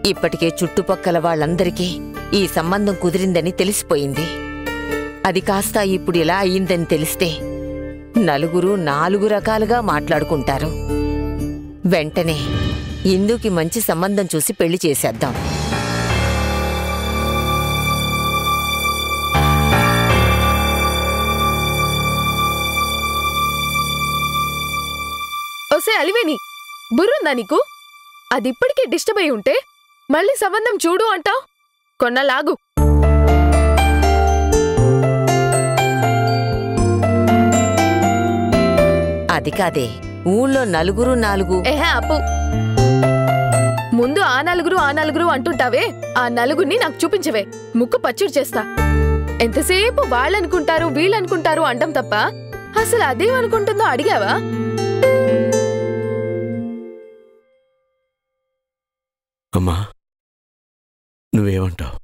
ఇప్పటికే చుట్టుపక్కల వాళ్ళందరికీ ఈ సంబంధం కుదిరిందని తెలిసిపోయింది. అది కాస్త ఇప్పుడు ఇలా అయ్యిందని తెలిస్తే నలుగురు 4 రకాలుగా మాట్లాడుకుంటారు. వెంటనే ఇందుకి మంచి సంబంధం చూసి పెళ్లి చేసేద్దాం. ఓసే అలివేని, బుర్రుందా నీకు? అది ఇప్పటికే డిస్టర్బ్ అయి ఉంటే మళ్ళీ సంబంధం చూడు అంటావ్. కొన్నలాగు. అది కాదే, ఊళ్ళో నలుగురు 4. ఏహే అప్పు, ముందు ఆ నలుగురు అంటుంటావే, ఆ నలుగురిని నాకు చూపించవే. ముక్కు పచ్చడి చేస్తా. ఎంతసేపు వాళ్ళనుకుంటారు వీళ్ళనుకుంటారు అంటాం తప్ప అసలు అదేమనుకుంటుందో అడిగావా? అమ్మా, నువ్వేమంటావు?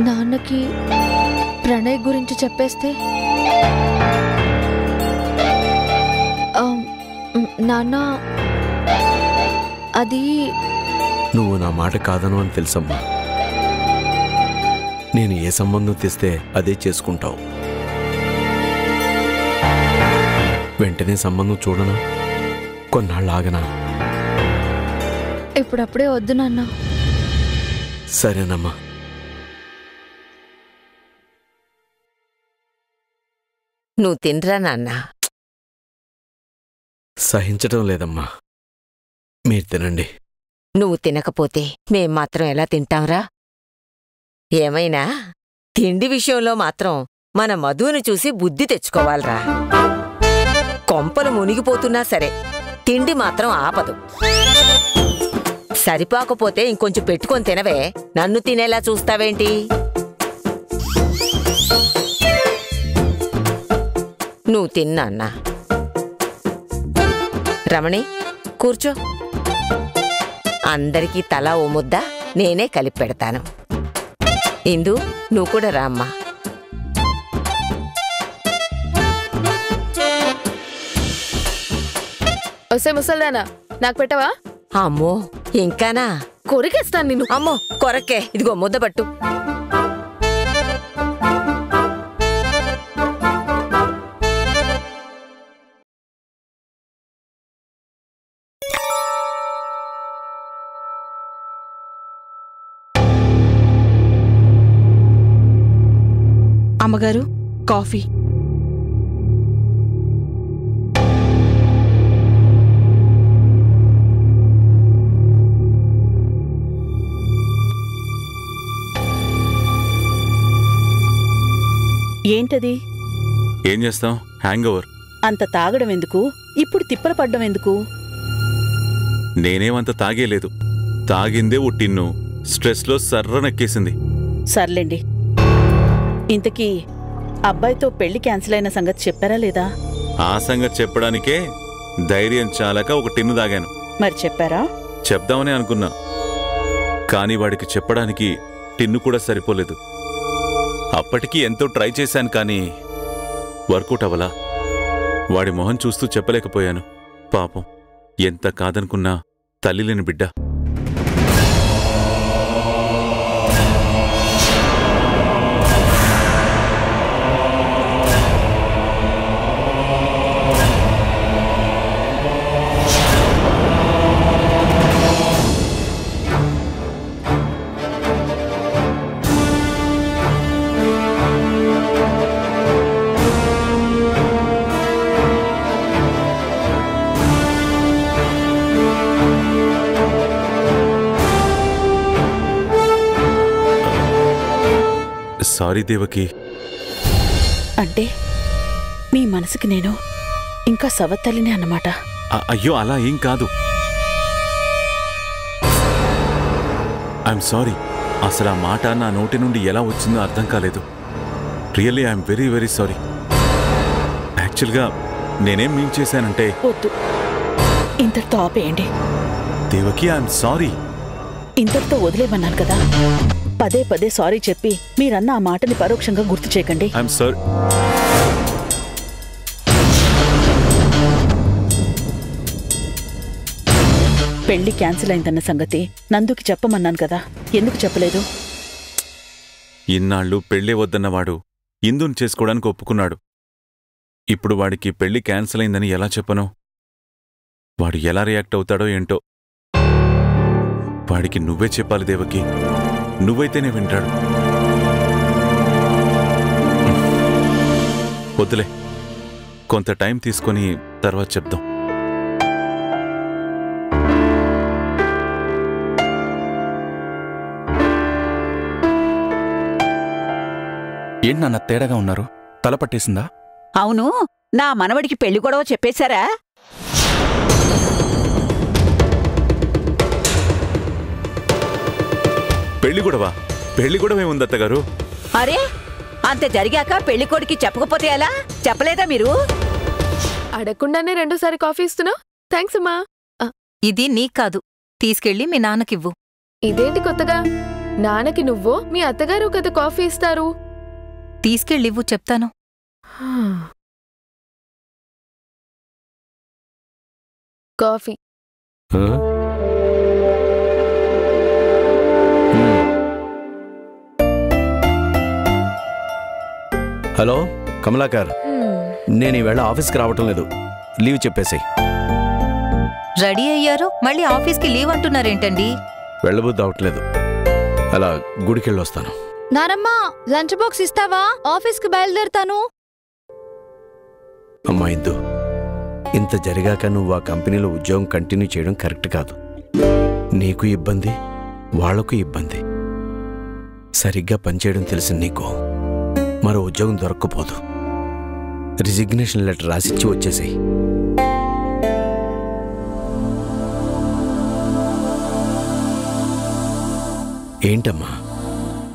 నాన్నకి ప్రణయ్ గురించి చెప్పేస్తే? నాన్న, అది నువ్వు నా మాట కాదను అని తెలుసమ్మా. నేను ఏ సంబంధం తెస్తే అదే చేసుకుంటావు. వెంటనే సంబంధం చూడనా? కొన్నాళ్ళు ఆగనా? ఇప్పుడప్పుడే వద్దు నాన్న. సరేనమ్మా. నువ్వు తినరా నాన్నా? సహించటం లేదమ్మా, మీరు తినండి. నువ్వు తినకపోతే మేం మాత్రం ఎలా తింటాంరా? ఏమైనా తిండి విషయంలో మాత్రం మన మధుని చూసి బుద్ధి తెచ్చుకోవాలరా. కొంపలు మునిగిపోతున్నా సరే తిండి మాత్రం ఆపదు. సరిపోకపోతే ఇంకొంచెం పెట్టుకొని తినవే, నన్ను తినేలా చూస్తావేంటి? నువ్వు తిన్నా అన్నా. రమణి, కూర్చో. అందరికీ తలా ఓ ముద్ద నేనే కలిపి పెడతాను. ఇందు, నువ్వు కూడా రామ్మా. వస్తే ముసల్దానా, నాకు పెట్టవా? అమ్మో, ఇంకానా? కొరికేస్తాను నిన్ను. అమ్మో, కొరకే. ఇదిగో ముద్ద పట్టు. అమ్మగారు, కాఫీ. ఏంటది? ఏం చేస్తాం, హ్యాంగ్ ఓవర్. అంత తాగడం ఎందుకు? ఇప్పుడు తిప్పలు పడ్డం ఎందుకు? నేనేమంత తాగేలేదు. తాగిందే ఓ టిన్ను స్ట్రెస్లో సర్రనెక్కేసింది. సర్లేండి. ఇంతకీ అబ్బాయితో పెళ్లి క్యాన్సిల్ అయిన సంగతి చెప్పారా లేదా? ఆ సంగతి చెప్పడానికే ధైర్యం చాలక ఒక టిన్ను తాగాను. మరి చెప్పారా? చెప్దామని అనుకున్నా, కానీ వాడికి చెప్పడానికి టిన్ను కూడా సరిపోలేదు. అప్పటికీ ఎంతో ట్రై చేశాను, కానీ వర్కౌట్ అవ్వలా. వాడి మొహం చూస్తూ చెప్పలేకపోయాను. పాపం, ఎంత కాదనుకున్నా తల్లి లేని బిడ్డ. సారీ దేవకి. అంటే మీ మనసుకి నేను ఇంకా సవత్తల్లినే అన్నమాట. అయ్యో, అలా ఏం కాదు. I'm sorry. అసలు ఆ మాట నా నోటి నుండి ఎలా వచ్చిందో అర్థం కాలేదు. Really I'm very very sorry. యాక్చువల్గా నేనేం మీన్ చేశానంటే... వద్దు, ఇంతటితో ఆపేయండి. Devaki, I'm sorry. ఇంతటితో వదిలేమన్నాను కదా. పదే పదే సారీ చెప్పి మీరన్న ఆ మాటని పరోక్షంగా గుర్తు చేయకండి. I'm sorry. పెళ్లి క్యాన్సిల్ అయిందన్న సంగతి నందుకి చెప్పమన్నాను కదా, ఎందుకు చెప్పలేదు? ఇన్నాళ్ళు పెళ్ళే వద్దన్నవాడు ఇందుని చేసుకోవడానికి ఒప్పుకున్నాడు. ఇప్పుడు వాడికి పెళ్లి క్యాన్సిల్ అయిందని ఎలా చెప్పను? వాడు ఎలా రియాక్ట్ అవుతాడో ఏంటో. వాడికి నువ్వే చెప్పాలి దేవకి, నువ్వైతేనే వింటాడు. వద్దులే, కొంత టైం తీసుకొని తర్వాత చెప్దాం. ఏంటి నాన్న తేడాగా ఉన్నారు? తల పట్టేసిందా? అవును, నా మనవడికి పెళ్లి గొడవ చెప్పేశారా? పెళ్లి గొడవేముంది అత్తగారు? అరే, అంత జరిగాక పెళ్లి కొడుకి చెప్పకపోతే ఎలా? చెప్పలేదా మీరు? అడగకుండానే రెండోసారి కాఫీ ఇస్తున్నా. థ్యాంక్స్ అమ్మా. ఇది నీకు కాదు, తీసుకెళ్ళి మీ నాన్నకివ్వు. ఇదేంటి కొత్తగా? నాన్నకి నువ్వో మీ అత్తగారు కదా కాఫీ ఇస్తారు. తీసుకెళ్ళివ్వు చెప్తాను. కాఫీ. హలో కమలాకర్, నేను ఈవేళ ఆఫీస్కి రావటం లేదు, లీవ్ చెప్పేసాయి. రెడీ అయ్యారు, మళ్ళీ ఆఫీస్కి లీవ్ అంటున్నారేంటండి? వెళ్ళబుద్ధి అవట్లేదు, అలా గుడికెళ్ళి వస్తాను. నానమ్మా, లంచ్ బాక్స్ ఇస్తావా? ఆఫీస్కి బయలుదేరుతాను. అమ్మా ఇందు, ఇంత జరిగాక నువ్వు ఆ కంపెనీలో ఉద్యోగం కంటిన్యూ చేయడం కరెక్ట్ కాదు. నీకు ఇబ్బంది, వాళ్లకు ఇబ్బంది. సరిగ్గా పనిచేయడం తెలిసిన నీకు మరో ఉద్యోగం దొరక్కపోదు. రిజిగ్నేషన్ లెటర్ రాసిచ్చి వచ్చేసాయి. ఏంటమ్మా,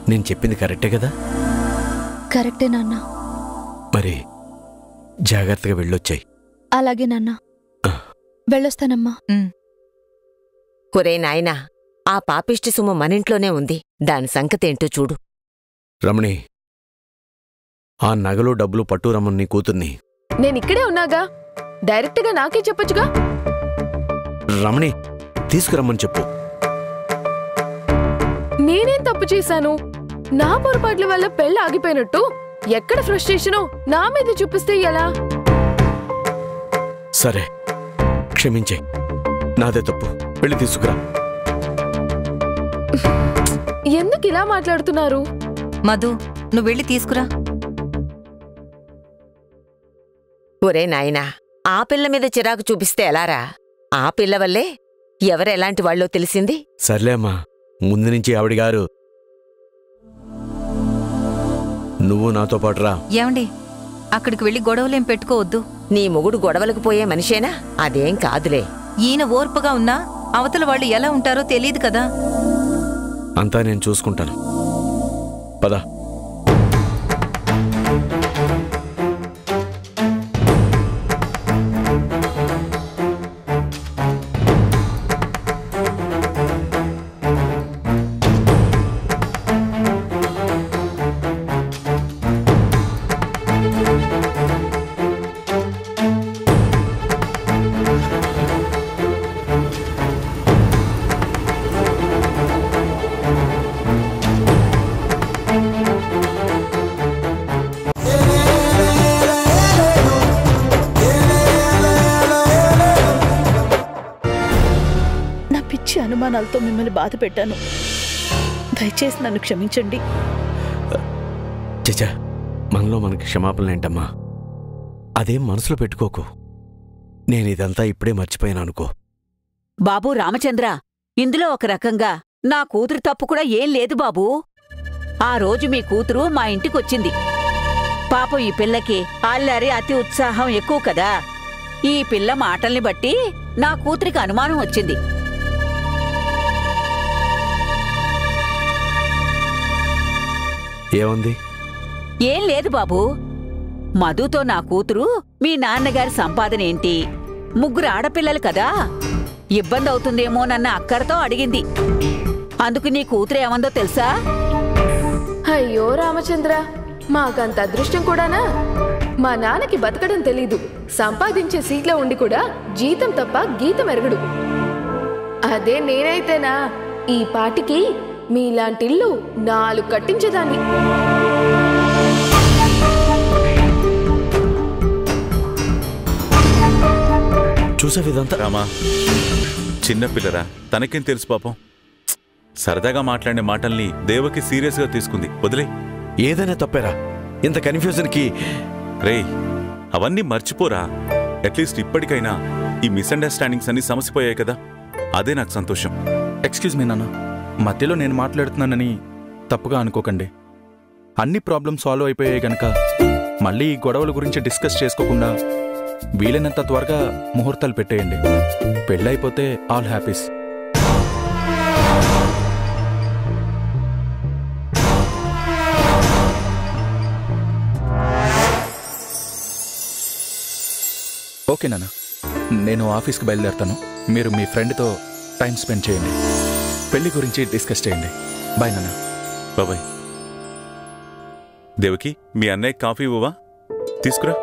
నేను చెప్పింది కరెక్టే కదా? కరెక్టే నాన్న. మరి జాగ్రత్తగా వెళ్ళొచ్చాయి. అలాగే నాన్న, వెళ్ళొస్తానమ్మా. ఒరే నాయనా, ఆ పాపిష్టి సుమ మనింట్లోనే ఉంది, దాని సంగతేంటో చూడు. రమణి, ఆ నగలు డబ్బులు పట్టు రమ్మని నీ కూతుర్ని. నేనిక్కడే ఉన్నాగా, డైరెక్ట్గా నాకే చెప్పొచ్చుగా. రమణి, తీసుకురమ్మని చెప్పు. నేనేం తప్పు చేశాను? నా పొరపాట్ల వల్ల పెళ్ళి ఆగిపోయినట్టు ఎక్కడ ఫ్రస్ట్రేషనో నా మీద చూపిస్తే ఎలా? సరే, క్షమించే, నాదే తప్పు, వెళ్ళి తీసుకురా. ఎందుకు ఇలా మాట్లాడుతున్నారు? మధు, నువ్వు వెళ్ళి తీసుకురా. ఒరే నాయనా, ఆ పిల్ల మీద చిరాకు చూపిస్తే ఎలారా? ఆ పిల్ల వల్లే ఎవరెలాంటి వాళ్ళో తెలిసింది. సర్లే అమ్మా, ముందు నుంచి ఆవిడిగారు. నువ్వు నాతో పాటు రా. ఏమండి, అక్కడికి వెళ్ళి గొడవలేం పెట్టుకోవద్దు. నీ మొగుడు గొడవలకు పోయే మనిషేనా? అదేం కాదులే. ఈయన ఓర్పుగా ఉన్నా అవతల వాళ్ళు ఎలా ఉంటారో తెలియదు కదా. అంతా నేను చూసుకుంటాను, పద. అనుమానాలతో మిమ్మల్ని బాధ పెట్టాను. దయచేసి నన్ను క్షమించండి. చచ్చా, మనలో మనకి క్షమాపణలేంటమ్మా? అదేం మనసులో పెట్టుకోకు. నేనిదంతా ఇప్పుడే మర్చిపోయాను అనుకో. బాబూ రామచంద్ర, ఇందులో ఒక రకంగా నా కూతురు తప్పు కూడా ఏం లేదు బాబూ. ఆ రోజు మీ కూతురు మా ఇంటికొచ్చింది. పాపం ఈ పిల్లకి అల్లరి అతి ఉత్సాహం ఎక్కువ కదా. ఈ పిల్ల మాటల్ని బట్టి నా కూతురికి అనుమానం వచ్చింది. ఏముంది? ఏం లేదు బాబూ. మధుతో నా కూతురు మీ నాన్నగారి సంపాదన ఏంటి, ముగ్గురు ఆడపిల్లలు కదా, ఇబ్బంది అవుతుందేమోనన్న అక్కరతో అడిగింది. అందుకు నీ కూతురు ఏమందో తెలుసా? అయ్యో రామచంద్ర, మాకంత అదృష్టం కూడానా? మా నాన్నకి బతకడం తెలీదు, సంపాదించే సీట్లో ఉండి కూడా జీతం తప్ప గీతం ఎరగడు. అదే నేనైతేనా ఈ పాటికి మీలాంటి ఇల్లు 4 కట్టించేదాన్ని. చూసావు ఇదంతా? రామా, చిన్నపిల్లరా, తనకేం తెలుసు పాపం. సరదాగా మాట్లాడే మాటల్ని దేవకి సీరియస్గా తీసుకుంది. వదిలే. ఏదైనా తప్పేరా? ఇంత కన్ఫ్యూజన్కి రేయ్, అవన్నీ మర్చిపోరా. అట్లీస్ట్ ఇప్పటికైనా ఈ మిస్అండర్స్టాండింగ్స్ అన్ని సమసిపోయాయి కదా, అదే నాకు సంతోషం. ఎక్స్క్యూజ్ మీ నాన్న, మధ్యలో నేను మాట్లాడుతున్నానని తప్పుగా అనుకోకండి. అన్ని ప్రాబ్లమ్స్ సాల్వ్ అయిపోయాయి గనక మళ్ళీ ఈ గొడవల గురించి డిస్కస్ చేసుకోకుండా వీలైనంత త్వరగా ముహూర్తాలు పెట్టేయండి. పెళ్ళైపోతే ఆల్ హ్యాపీస్. ఓకే నాన్న, నేను ఆఫీస్కి బయలుదేరుతాను. మీరు మీ ఫ్రెండ్తో టైం స్పెండ్ చేయండి. పెళ్లి గురించి డిస్కస్ చేయండి. బాయ్ నాన్న. బాబాయ్. దేవకి, మీ అన్నయ్య కాఫీ ఇవ్వవా? తీసుకురా.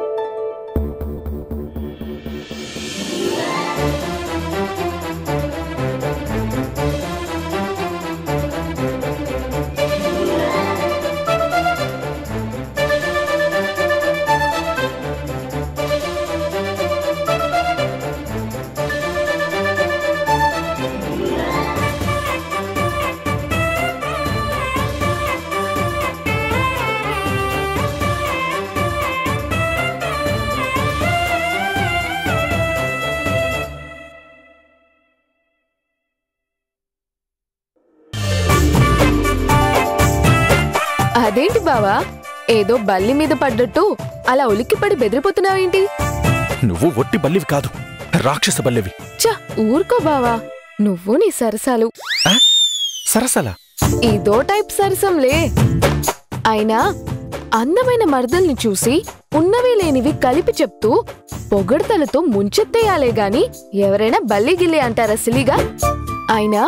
అదేంటి బావా, ఏదో బల్లి మీద పడ్డట్టు అలా ఉలిక్కిపడి బెదిరిపోతున్నావేంటి? నువ్వు ఒట్టి బల్లివి కాదు, రాక్షస బల్లివి. చ, ఊరుకో బావా, నువ్వు నీ సరసాలు. సరసాలా? ఇదో టైప్ సరసంలే. అయినా అందమైన మర్దల్ని చూసి ఉన్నవి లేనివి కలిపి చెప్తూ పొగడ్తలతో ముంచెత్తేయాలే గాని ఎవరైనా బల్లి గిల్లి అంటారా సిలిగా? అయినా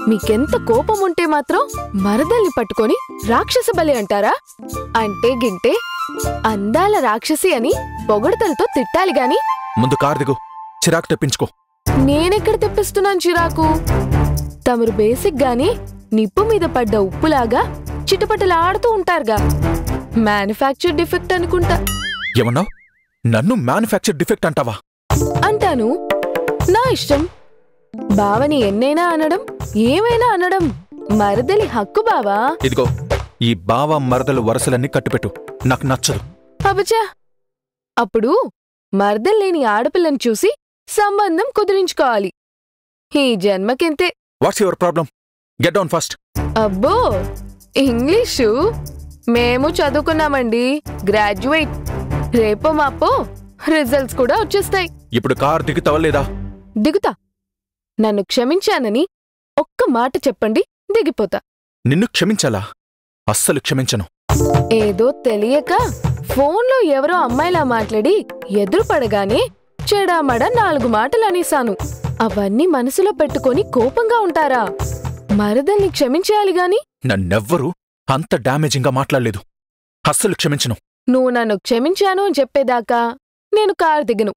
మీకెంత కోపం ఉంటే మాత్రం మరదల్ని పట్టుకొని రాక్షస బలి అంటారా? అంటే గింటే అందాల రాక్షసి అని పొగడతలతో తిట్టాలి గాని. ముందు కారు దిగు, చిరాకు తెప్పించుకో. నేనెక్కడ తెప్పిస్తున్నాను చిరాకు? తమరు బేసిక్ గాని నిప్పు మీద పడ్డ ఉప్పులాగా చిటపటలాడుతూ ఉంటారుగా. మ్యానుఫ్యాక్చర్ డిఫెక్ట్ అనుకుంటా. ఏమన్నావు? నన్ను మ్యానుఫ్యాక్చర్ డిఫెక్ట్ అంటావా? అంటాను, నా ఇష్టం. బావని ఎన్నైనా అనడం, ఏమైనా అనడం మరదలి హక్కు బావా. ఇదిగో, ఈ బావ మరదలు వరసలన్నీ కట్టుపెట్టు, నాకు నచ్చదు. అబచా, అప్పుడు మరదల్లేని ఆడపిల్లని చూసి సంబంధం కుదిరించుకోవాలి. ఈ జన్మకింతే. What's your problem? Get down first. అబ్బో, ఇంగ్లీషు మేము చదువుకున్నామండి, గ్రాడ్యుయేట్. రేపో మాపో రిజల్ట్స్ కూడా వచ్చేస్తాయి. ఇప్పుడు కారు దిగుతావా లేదా? దిగుతా. నన్ను క్షమించానని ఒక్క మాట చెప్పండి, దిగిపోతా. నిన్ను క్షమించాలా? అస్సలు క్షమించను. ఏదో తెలియక ఫోన్లో ఎవరో అమ్మాయిలా మాట్లాడి ఎదురుపడగానే చెడామడా 4 మాటలు అనేశాను. అవన్నీ మనసులో పెట్టుకొని కోపంగా ఉంటారా? మరదల్ని క్షమించేయాలి గాని. నన్నెవ్వరూ అంత డ్యామేజింగ్గా మాట్లాడలేదు. అస్సలు క్షమించను. నువ్వు నన్ను క్షమించాను అని చెప్పేదాకా నేను కారు దిగను.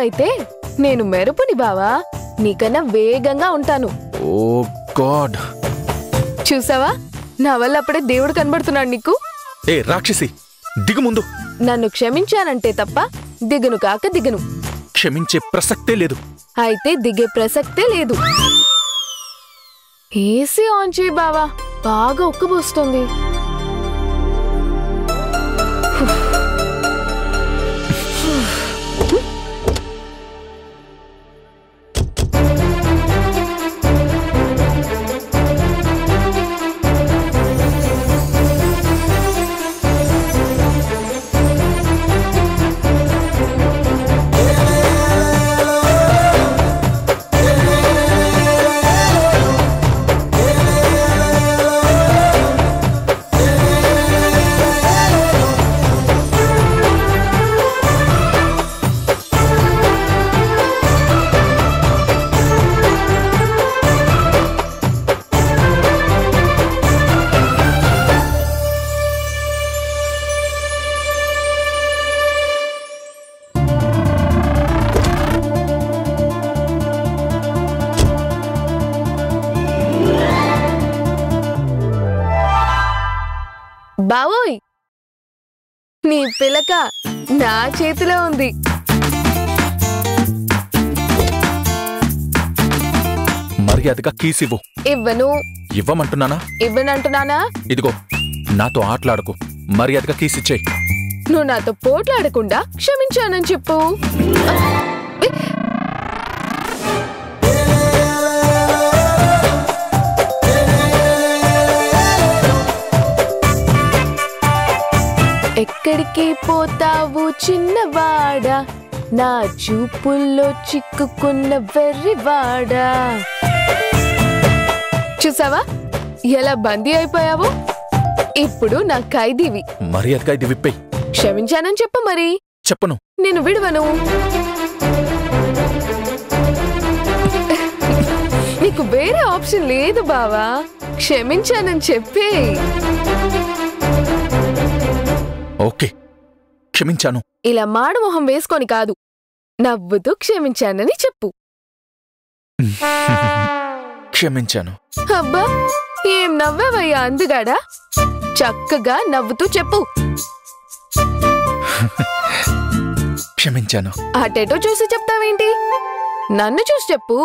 అయితే నేను మెరుపుని బావా, నీకన్నా వేగంగా ఉంటాను. ఓ గాడ్, చూసావా, నా వల్ల అప్పుడే దేవుడు కనబడుతున్నాడు నీకు. ఏ రాక్షసి, దిగు ముందు. నన్ను క్షమించానంటే తప్ప దిగును కాక దిగను. క్షమించే ప్రసక్తే లేదు. అయితే దిగే ప్రసక్తే లేదు. ఏసీ ఆన్ చేయి బావా, బాగా ఉక్కబోస్తుంది. బావోయ్, నీ పిలక నా చేతిలో ఉంది. మర్యాదగా కీస్ ఇవ్వు. ఇవ్వను. ఇవ్వమంటున్నానా? ఇవ్వనంటున్నానా? ఇదిగో, నాతో ఆటలాడకు. మర్యాదగా కీస్ ఇచ్చేయి. నువ్వు నాతో పోట్లాడకుండా క్షమించానని చెప్పు. ఎక్కడికి పోతావు చిన్నవాడా, నా చూపుల్లో చిక్కుకున్న వెర్రివాడా. చూసావా ఎలా బందీ అయిపోయావు? ఇప్పుడు నా ఖైదీవి. మర్యాదగా ఇది విప్పేయి. క్షమించానని చెప్పు. మరి చెప్పను. నేను విడవను. నీకు వేరే ఆప్షన్ లేదు బావా. క్షమించానని చెప్పే. ఓకే, క్షమించాను. ఇలా మాడు మొహం వేసుకొని కాదు, నవ్వుతూ క్షమించానని చెప్పు. క్షమించాను. అబ్బా, ఏం నవ్వావయ్యా అందుగాడా. చక్కగా నవ్వుతూ చెప్పు. క్షమించాను. అటేటో చూసి చెప్తావేంటి? నన్ను చూసి చెప్పు.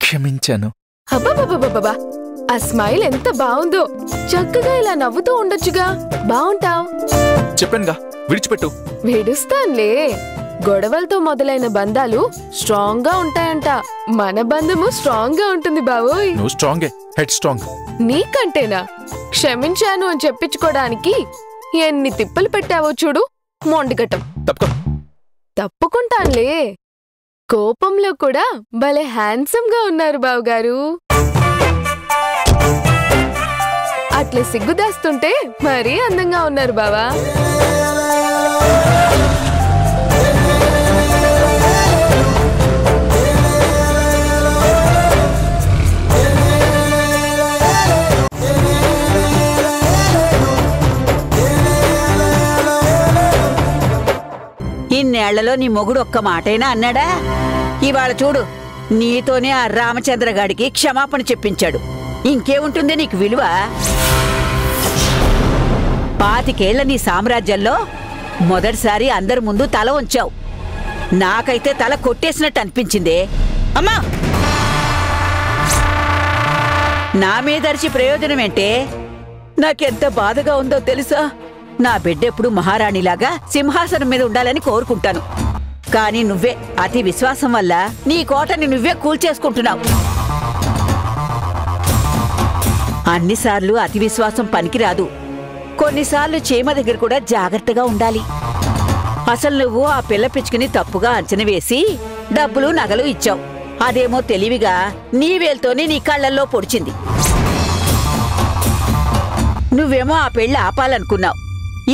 క్షమించాను. అబ్బా, ఆ స్మైల్ ఎంత బాగుందో. చక్కగా ఇలా నవ్వుతూ ఉండొచ్చుగా. బాగుంటావు. చెప్పానుగా, విడిచిపెట్టు. విడుస్తాన్లే. గొడవలతో మొదలైన బంధాలు స్ట్రాంగ్ గా ఉంటాయంట. మన బంధము స్ట్రాంగ్ గా ఉంటుంది బావోయ్. నువ్వు స్ట్రాంగే, హెడ్ స్ట్రాంగ్. నీకంటేనా? క్షమించాను అని చెప్పించుకోవడానికి ఎన్ని తిప్పలు పెట్టావో చూడు. మొండిగటం. తప్పుకుంటాన్లే. కోపంలో కూడా భలే హ్యాండ్సమ్ గా ఉన్నారు బావగారు. అట్లా సిగ్గుదాస్తుంటే మరీ అందంగా ఉన్నారు బావా. ఇన్నేళ్లలో నీ మొగుడు ఒక్క మాటైనా అన్నాడా? ఇవాళ చూడు, నీతోనే ఆ రామచంద్రగాడికి క్షమాపణ చెప్పించాడు. ఇంకేముంటుంది నీకు విలువ? 25 ఏళ్ల నీ సామ్రాజ్యంలో మొదటిసారి అందరి ముందు తల ఉంచావు. నాకైతే తల కొట్టేసినట్టు అనిపించిందే. అమ్మా, నా మీదర్చి ప్రయోజనమేంటే? నాకెంత బాధగా ఉందో తెలుసా? నా బిడ్డెప్పుడు మహారాణిలాగా సింహాసనం మీద ఉండాలని కోరుకుంటాను. కానీ నువ్వే అతి విశ్వాసం వల్ల నీ కోటని నువ్వే కూల్చేసుకుంటున్నావు. అన్నిసార్లు అతి విశ్వాసం పనికిరాదు. కొన్నిసార్లు చీమ దగ్గర కూడా జాగ్రత్తగా ఉండాలి. అసలు నువ్వు ఆ పిల్ల పిచ్చుకుని తప్పుగా అంచనా వేసి డబ్బులు నగలు ఇచ్చావు. అదేమో తెలివిగా నీ వేలుతోనే నీ కళ్ళల్లో పొడిచింది. నువ్వేమో ఆ పెళ్లి ఆపాలనుకున్నావు.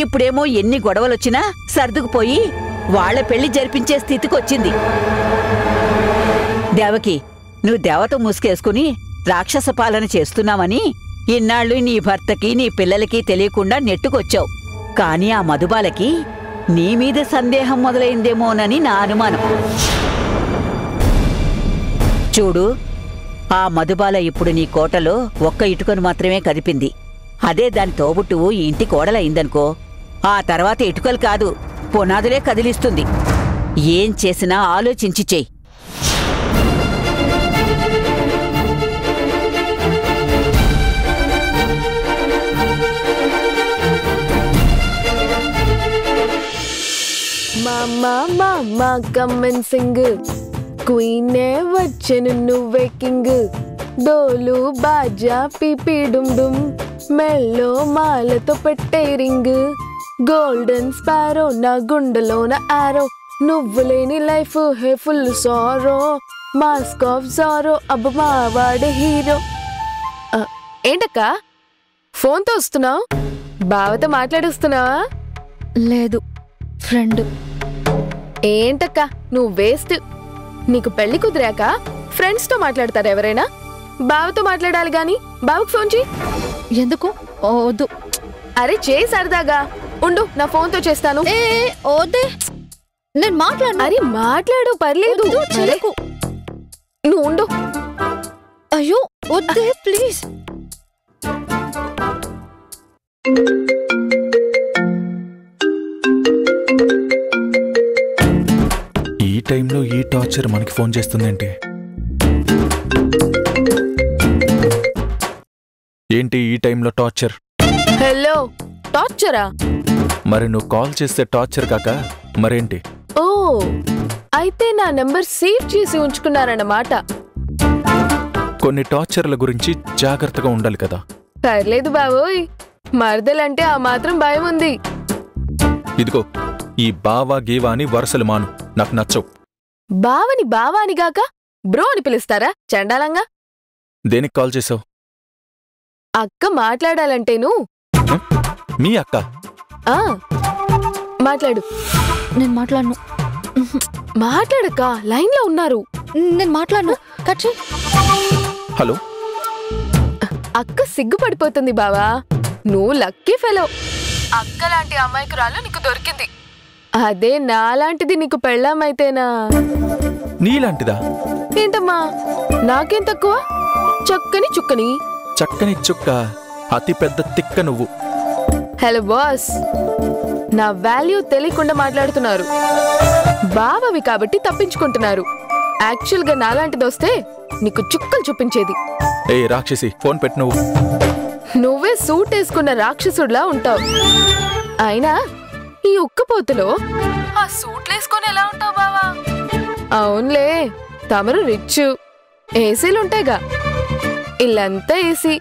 ఇప్పుడేమో ఎన్ని గొడవలొచ్చినా సర్దుకుపోయి వాళ్ల పెళ్లి జరిపించే స్థితికొచ్చింది. దేవకి, నువ్వు దేవత మూసుకేసుకుని రాక్షస పాలన చేస్తున్నావని ఇన్నాళ్ళు నీ భర్తకి నీ పిల్లలకి తెలియకుండా నెట్టుకొచ్చావు. కాని ఆ మధుబాలకి నీ మీద సందేహం మొదలైందేమోనని నా అనుమానం. చూడు, ఆ మధుబాల ఇప్పుడు నీ కోటలో ఒక్క ఇటుకను మాత్రమే కదిపింది. అదే దాని తోబుట్టువు ఈ ఇంటి కోడలయిందనుకో, ఆ తర్వాత ఇటుకలు కాదు పునాదులే కదిలిస్తుంది. ఏం చేసినా ఆలోచించి చెయ్యి. మామా కమ్మన్ సింగ్, క్వీనే వచ్చెను నువ్వే కింగ్. డోలు బాజా పీపీ డుమ్ డుమ్, మెల్లో మాలతో పెట్టే రింగ్. గోల్డెన్ స్పారో నా గుండెలోన ఆరో, నువ్వు లేని life hey full sorrow. Mask of sorrow అబ్బ మా వాడే హీరో. ఏంటక్క ఫోన్తో వస్తున్నావు? బావతో మాట్లాడుస్తున్నావా? లేదు, ఫ్రెండ్. ఏంటక్క నువ్వు వేస్ట్. నీకు పెళ్లి కుదిరాక ఫ్రెండ్స్ తో మాట్లాడతారా ఎవరైనా? బావతో మాట్లాడాలి గాని. బావకు ఫోన్ చేయి. ఎందుకు? వద్దు. అరే చేయి సరదాగా. ఉండు, నా ఫోన్ తో చేస్తాను. వద్దే, నేను మాట్లాడు. అరే మాట్లాడు, పర్లేదు. నువ్వు ఉండు. అయ్యో వద్దే ప్లీజ్. ఈ టైంలో ఈ టార్చర్ మనకి ఫోన్ చేస్తుందేంటి? ఏంటి ఈ టైంలో టార్చర్? హలో, టార్చరా? మరి నువ్వు కాల్ చేస్తే టార్చర్ కాక మరేంటి? ఓ, అయితే నా నెంబర్ సేవ్ చేసి ఉంచుకున్నారన్నమాట. కొన్ని టార్చర్ల గురించి జాగ్రత్తగా ఉండాలి కదా. పర్లేదు బావోయ్, మరదలంటే ఆ మాత్రం భయం ఉంది. ఇదిగో ఈ బావా గీవా అని వరుసలు మాను, నాకు నచ్చవు. బావని బావానిగాక బ్రో అని పిలుస్తారా చండాలంగా? దేనికి కాల్ చేసావు? అక్క మాట్లాడాలంటేను. మీ అక్క? ఆ, మాట్లాడు. నేను మాట్లాడను. మాట్లాడక్క, లైన్లో ఉన్నారు. నేను మాట్లాడను. కట్ చెయ్. హలో. అక్క సిగ్గుపడిపోతుంది బావా. నువ్వు లక్కీ ఫెలో. అక్కలాంటి అమాయకురాలు నీకు దొరికింది. అదే నాలాంటిది నీకు పెళ్ళామైతేనా? నీలాంటిదా? ఏంటమ్మా, నాకేం తక్కువ? చక్కని చుక్కని. చక్కని చుక్క, అతి పెద్ద తిక్క నువ్వు. హలో బాస్, నా వాల్యూ తెలియకుండా మాట్లాడుతున్నారు. బావవి కాబట్టి తప్పించుకుంటున్నారు. యాక్చువల్గా నాలాంటిదొస్తే నీకు చుక్కలు చూపించేది. ఏ రాక్షసి, ఫోన్ పెట్టు. నువ్వే సూట్ వేసుకున్న రాక్షసుడిలా ఉంటావు. అయినా ఈ ఉక్కపోతులో ఆ సూట్లేసుకొని ఎలా ఉంటావు బావా? అవునులే, తమరు రిచ్. ఏసీలుంటాయిగా. ఇల్లంతా ఏసీ,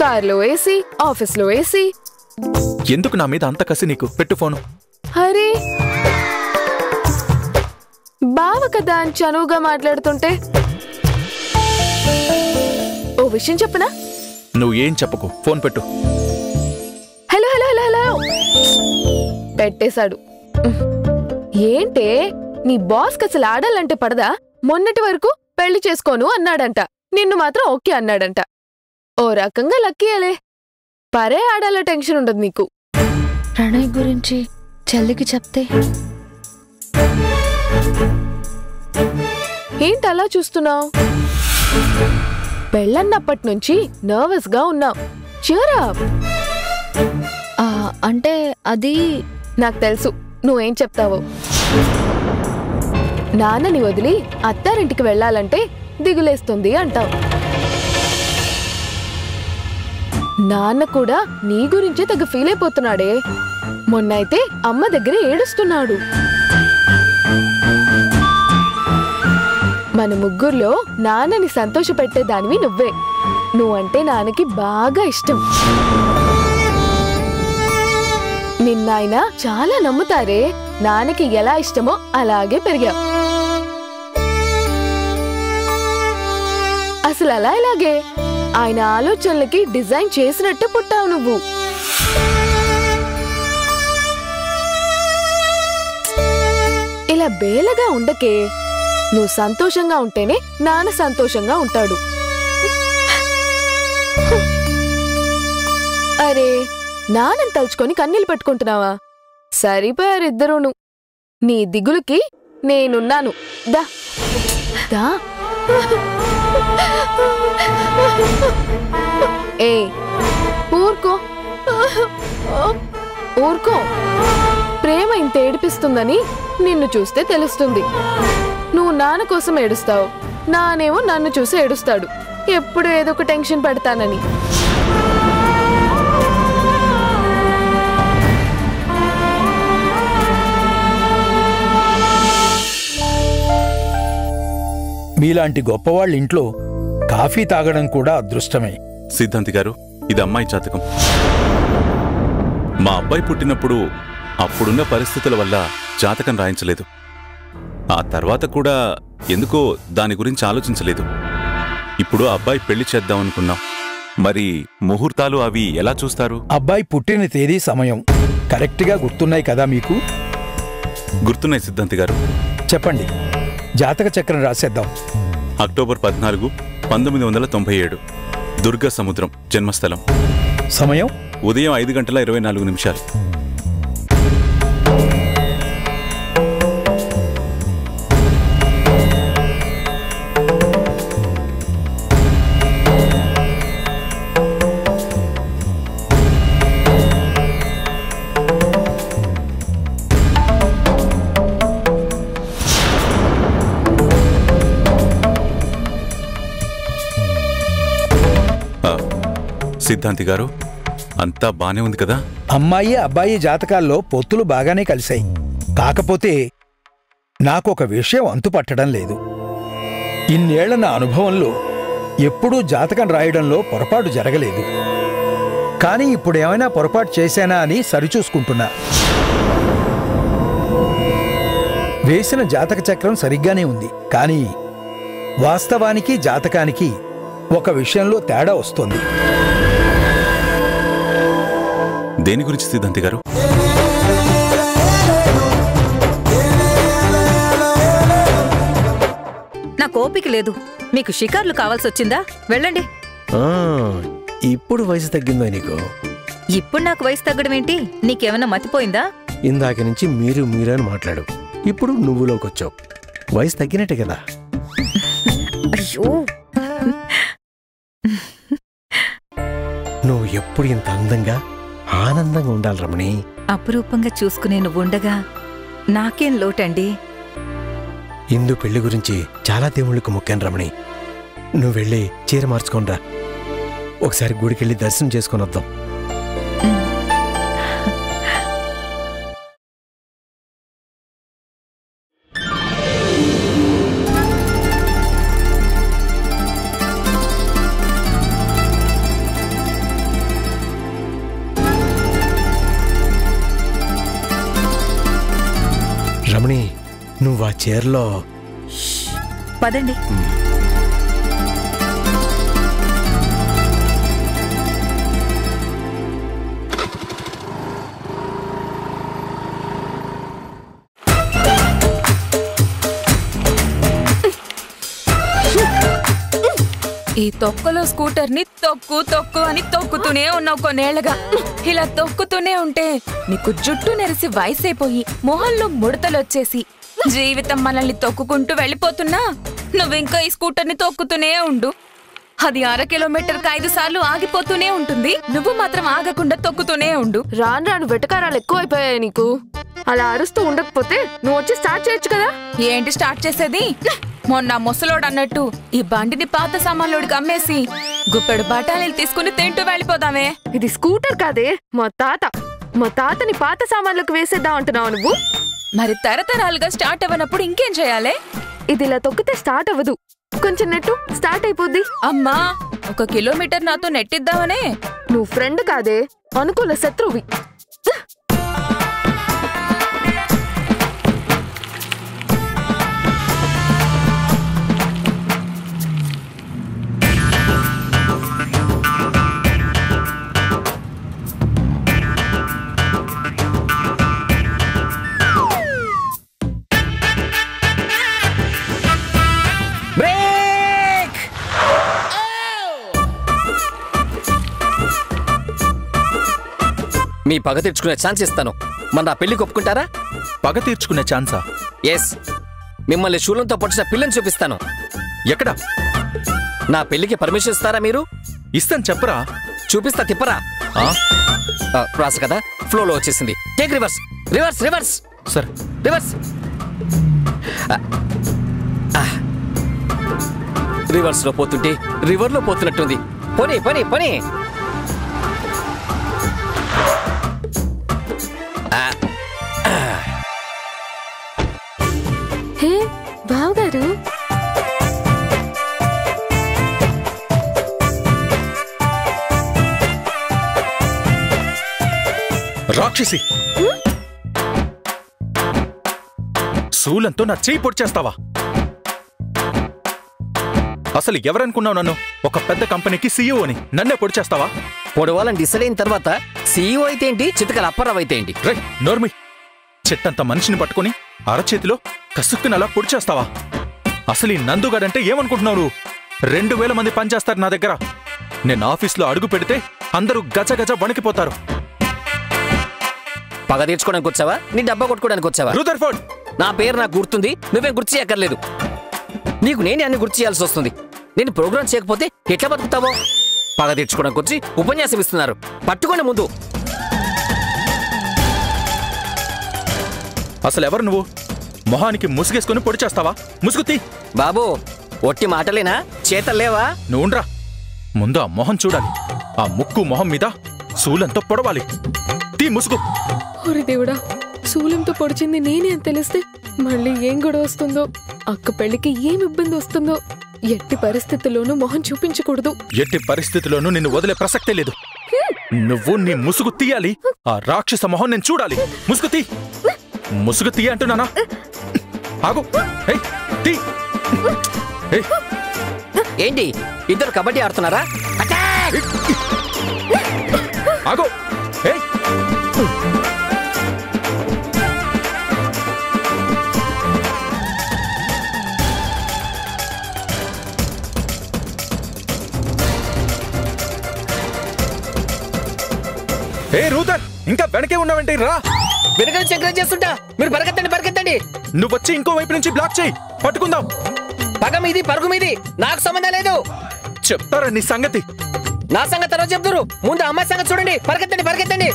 కార్లో ఏసీ, ఆఫీస్లో ఏసీ. ఎందుకు నా మీద అంత కసి నీకు? పెట్టు ఫోను. అరే, బావ కదా అని చనువుగా మాట్లాడుతుంటే ఓ విషయం చెప్పనా? నువ్వు ఏం చెప్పకు, ఫోన్ పెట్టు. హలో హలో హలో హలో, పెట్టేశాడు. ఏంటే, నీ బాస్ కసలు ఆడాలంటే పడదా? మొన్నటి వరకు పెళ్లి చేసుకోను అన్నాడంట, నిన్ను మాత్రం ఓకే అన్నాడంట. ఓ రకంగా లక్కీయలే. పరే ఆడాల టెన్షన్ ఉండదు నీకు. ప్రణయ్ గురించి చెల్లికి చెప్తే? ఏంటి అలా చూస్తున్నావు? పెళ్ళన్నప్పటి నుంచి నర్వస్ గా ఉన్నావు. cheer up. అంటే అది నాకు తెలుసు నువ్వేం చెప్తావో. నాన్నని వదిలి అత్తారింటికి వెళ్ళాలంటే దిగులేస్తుంది అంటావు. నాన్న కూడా నీ గురించే తెగ ఫీల్ అయిపోతున్నాడే. మొన్నైతే అమ్మ దగ్గర ఏడుస్తున్నాడు. మన ముగ్గుర్లో నాన్నని సంతోషపెట్టేదానివి నువ్వే. నువ్వంటే నాన్నకి బాగా ఇష్టం. నిన్నాయన చాలా నమ్ముతారే. నాన్నకి ఎలా ఇష్టమో అలాగే పెరిగావు. అసలు అలా ఇలాగే ఆయన ఆలోచనలకి డిజైన్ చేసినట్టు పుట్టావు నువ్వు. ఇలా బేలగా ఉండకే. నువ్వు సంతోషంగా ఉంటేనే నాన్న సంతోషంగా ఉంటాడు. అరే, నాన్నని తలుచుకొని కన్నీళ్ళు పెట్టుకుంటున్నావా? సరిపోయారిద్దరూను. నీ దిగులుకి నేనున్నాను. దా దా. ఏ ఊరుకో, ఊరుకో. ప్రేమ ఇంత ఏడిపిస్తుందని నిన్ను చూస్తే తెలుస్తుంది. నువ్వు నాన్న కోసం ఏడుస్తావు, నానేమో నన్ను చూసి ఏడుస్తాడు. ఎప్పుడు ఏదో ఒక టెన్షన్ పెడతానని. మీలాంటి గొప్పవాళ్ళ ఇంట్లో కాఫీ తాగడం కూడా అదృష్టమే. సిద్ధాంతి గారు, ఇది అమ్మాయి జాతకం. మా అబ్బాయి పుట్టినప్పుడు అప్పుడున్న పరిస్థితుల వల్ల జాతకం రాయించలేదు. ఆ తర్వాత కూడా ఎందుకో దాని గురించి ఆలోచించలేదు. ఇప్పుడు అబ్బాయి పెళ్లి చేద్దామనుకున్నాం. మరి ముహూర్తాలు అవి ఎలా చూస్తారు? అబ్బాయి పుట్టిన తేదీ, సమయం కరెక్ట్గా గుర్తున్నాయి కదా మీకు? గుర్తున్నాయి సిద్ధాంతి గారు. చెప్పండి, జాతక చక్రం రాసేద్దాం. అక్టోబర్ 14, 1997, దుర్గా సముద్రం, జన్మస్థలం. సమయం ఉదయం 5:24. సిద్ధాంతి గారు అంతా బానే ఉంది కదా? అమ్మాయి అబ్బాయి జాతకాల్లో పొత్తులు బాగానే కలిశాయి. కాకపోతే నాకొక విషయం అంతుపట్టడం లేదు. ఇన్నేళ్ల నా అనుభవంలో ఎప్పుడూ జాతకం రాయడంలో పొరపాటు జరగలేదు. కానీ ఇప్పుడేమైనా పొరపాటు చేశానా అని సరిచూసుకుంటున్నా. వేసిన జాతక చక్రం సరిగ్గానే ఉంది, కానీ వాస్తవానికి జాతకానికి ఒక విషయంలో తేడా వస్తుంది. దేని గురించి సిద్ధాంతి గారు? నాకు ఓపిక లేదు. మీకు షికార్లు కావాల్సి వచ్చిందా? వెళ్ళండి. ఇప్పుడు వయసు తగ్గిందో నీకు? ఇప్పుడు నాకు వయసు తగ్గడం ఏంటి? నీకేమన్నా మతిపోయిందా? ఇందాక నుంచి మీరు అని మాట్లాడు. ఇప్పుడు నువ్వులోకొచ్చావు. వయసు తగ్గినట్టే కదా. అయ్యో, నువ్వు ఎప్పుడు ఇంత అందంగా ఆనందంగా ఉండాలి రమణి. అపురూపంగా చూసుకునే నువ్వుండగా నాకేం లోటండి? ఇందు పెళ్లి గురించి చాలా దేవుళ్ళకు మొక్కాను రమణి. నువ్వు వెళ్ళి చీర మార్చుకోనరా. ఒకసారి గుడికెళ్ళి దర్శనం చేసుకొని వద్దాం. రమణి, నువ్వు ఆ చీరలో పదండి. ఈ తొక్కలో స్కూటర్ని తొక్కు తొక్కు అని తొక్కుతూనే ఉన్నావు కొన్నేళ్లగా. ఇలా తొక్కుతూనే ఉంటే నీకు జుట్టు నెరిసి వయసైపోయి మొహంలో ముడతలొచ్చేసి జీవితం మనల్ని తొక్కుకుంటూ వెళ్ళిపోతున్నా నువ్వింకా ఈ స్కూటర్ని తొక్కుతూనే ఉండు. అది 1/2 కిలోమీటర్కి 5 సార్లు ఆగిపోతూనే ఉంటుంది. నువ్వు మాత్రం ఆగకుండా తొక్కుతూనే ఉండు. రాను రాను వెటకారాలు ఎక్కువైపోయాయి నీకు. అలా అరుస్తూ ఉండకపోతే నువ్వు వచ్చి స్టార్ట్ చేయొచ్చు కదా. ఏంటి స్టార్ట్ చేసేది? మొన్న ముసలోడు అన్నట్టు ఈ బండిని పాత సామాన్లోడికి అమ్మేసి గుప్పెడు బఠానీలు తీసుకుని తింటూ వెళ్ళిపోదామే. ఇది స్కూటర్ కాదే, మా తాతని పాత సామాన్లకు వేసేద్దాం అంటున్నావు నువ్వు. మరి తరతరాలుగా స్టార్ట్ అవ్వనప్పుడు ఇంకేం చేయాలి? ఇది ఇలా తొక్కితే స్టార్ట్ అవ్వదు. కొంచెం నెట్టు, స్టార్ట్ అయిపోద్ది. అమ్మా, 1 కిలోమీటర్ నాతో నెట్టిద్దామనే. నువ్వు ఫ్రెండ్ కాదే, అనుకూల శత్రువి. మీ పగ తీర్చుకునే ఛాన్స్ ఇస్తాను. మన నా పెళ్లికి ఒప్పుకుంటారా? పగ తీర్చుకునే ఛాన్సా? ఎస్. మిమ్మల్ని శూలంతో పొడిచిన పిల్లని చూపిస్తాను. ఎక్కడ? నా పెళ్లికి పర్మిషన్ ఇస్తారా మీరు? ఇస్తాను, చెప్పరా. చూపిస్తా, తిప్పరా. రాసు కదా, ఫ్లోలో వచ్చేసింది. Take reverse, reverse, reverse. సరే, రివర్స్. రివర్స్ లో పోతుంటే రివర్ లో పోతున్నట్టుంది. పోనీ పోనీ పోనీ. హే బావగారు, రాక్షసి, శూలంతో నా చెయ్యి పొడిచేస్తావా? అసలు ఎవరనుకున్నావు నన్ను? ఒక పెద్ద కంపెనీకి సీఈఓ అని నన్నే పొడిచేస్తావా? పొడవాలని డిసైడ్ అయిన తర్వాత సీఈఓ అయితే ఏంటి, చితకల అప్పారావు అయితే ఏంటి? రై నోర్మి, చెట్టంత మనిషిని పట్టుకుని అరచేతిలో కసుక్కుని అలా పొడిచేస్తావా? అసలు ఈ నందుగాడంటే ఏమనుకుంటున్నావు నువ్వు? 2000 మంది పనిచేస్తారు నా దగ్గర. నేను ఆఫీస్లో అడుగు పెడితే అందరూ గజ గజ వణికిపోతారు. పగ తీర్చుకోవడానికి వచ్చావా, నీ డబ్బా కొట్టుకోవడానికి వచ్చావా? రూదర్ఫోర్డ్, నా పేరు నాకు గుర్తుంది, నువ్వేం గుర్తు చేయక్కర్లేదు. నీకు నేనే అన్ని గుర్తు చేయాల్సి వస్తుంది. నేను ప్రోగ్రామ్ చేయకపోతే ఎట్లా బతుకుతావో? పగ తీర్చుకోవడానికి వచ్చి ఉపన్యాసం ఇస్తున్నారు, పట్టుకోండి ముందు. అసలు ఎవరు నువ్వు? మొహానికి ముసుగేసుకుని పొడి చేస్తావా? ముసుగుతీ. బాబు, ఒట్టి మాటలేనా, చేతల్లేవా? నువ్వుండ్రా, ముందు ఆ మొహం చూడాలి. ఆ ముక్కు మొహం మీద శూలంతో పొడవాలి. తీ ముసుగు. ఒరే దేవుడా, శూలంతో పొడిచింది నేనే అని తెలిస్తే మళ్ళీ ఏం గొడవ వస్తుందో, అక్క పెళ్లికి ఏం ఇబ్బంది వస్తుందో. ఎట్టి పరిస్థితుల్లోనూ మొహం చూపించకూడదు. ఎట్టి పరిస్థితుల్లోనూ నిన్ను వదిలే ప్రసక్తే లేదు. నువ్వు నీ ముసుగు తీయాలి. ఆ రాక్షస మొహం నేను చూడాలి. ముసుగు తీ. ముసుగు తీ అంటున్నానా? ఆగు. తీ. ఏంటి ఇద్దరు కబడ్డీ ఆడుతున్నారా? ఆగు. రూదర్, ఇంకా వెనకే ఉన్నావంటే రా. వెనక నుంచి ఎంకరేజ్ చేస్తుంటా. మీరు పరిగెత్తండి. నువ్వు వచ్చి ఇంకో వైపు నుంచి బ్లాక్ చేయి. పట్టుకుందాం. పగ మీది, పరుగు మీది, నాకు సంబంధం లేదు. చెప్తారా నీ సంగతి? నా సంగతి తర్వాత చెప్తారు. ముందు అమ్మాయి సంగతి చూడండి. పరిగెత్తండి.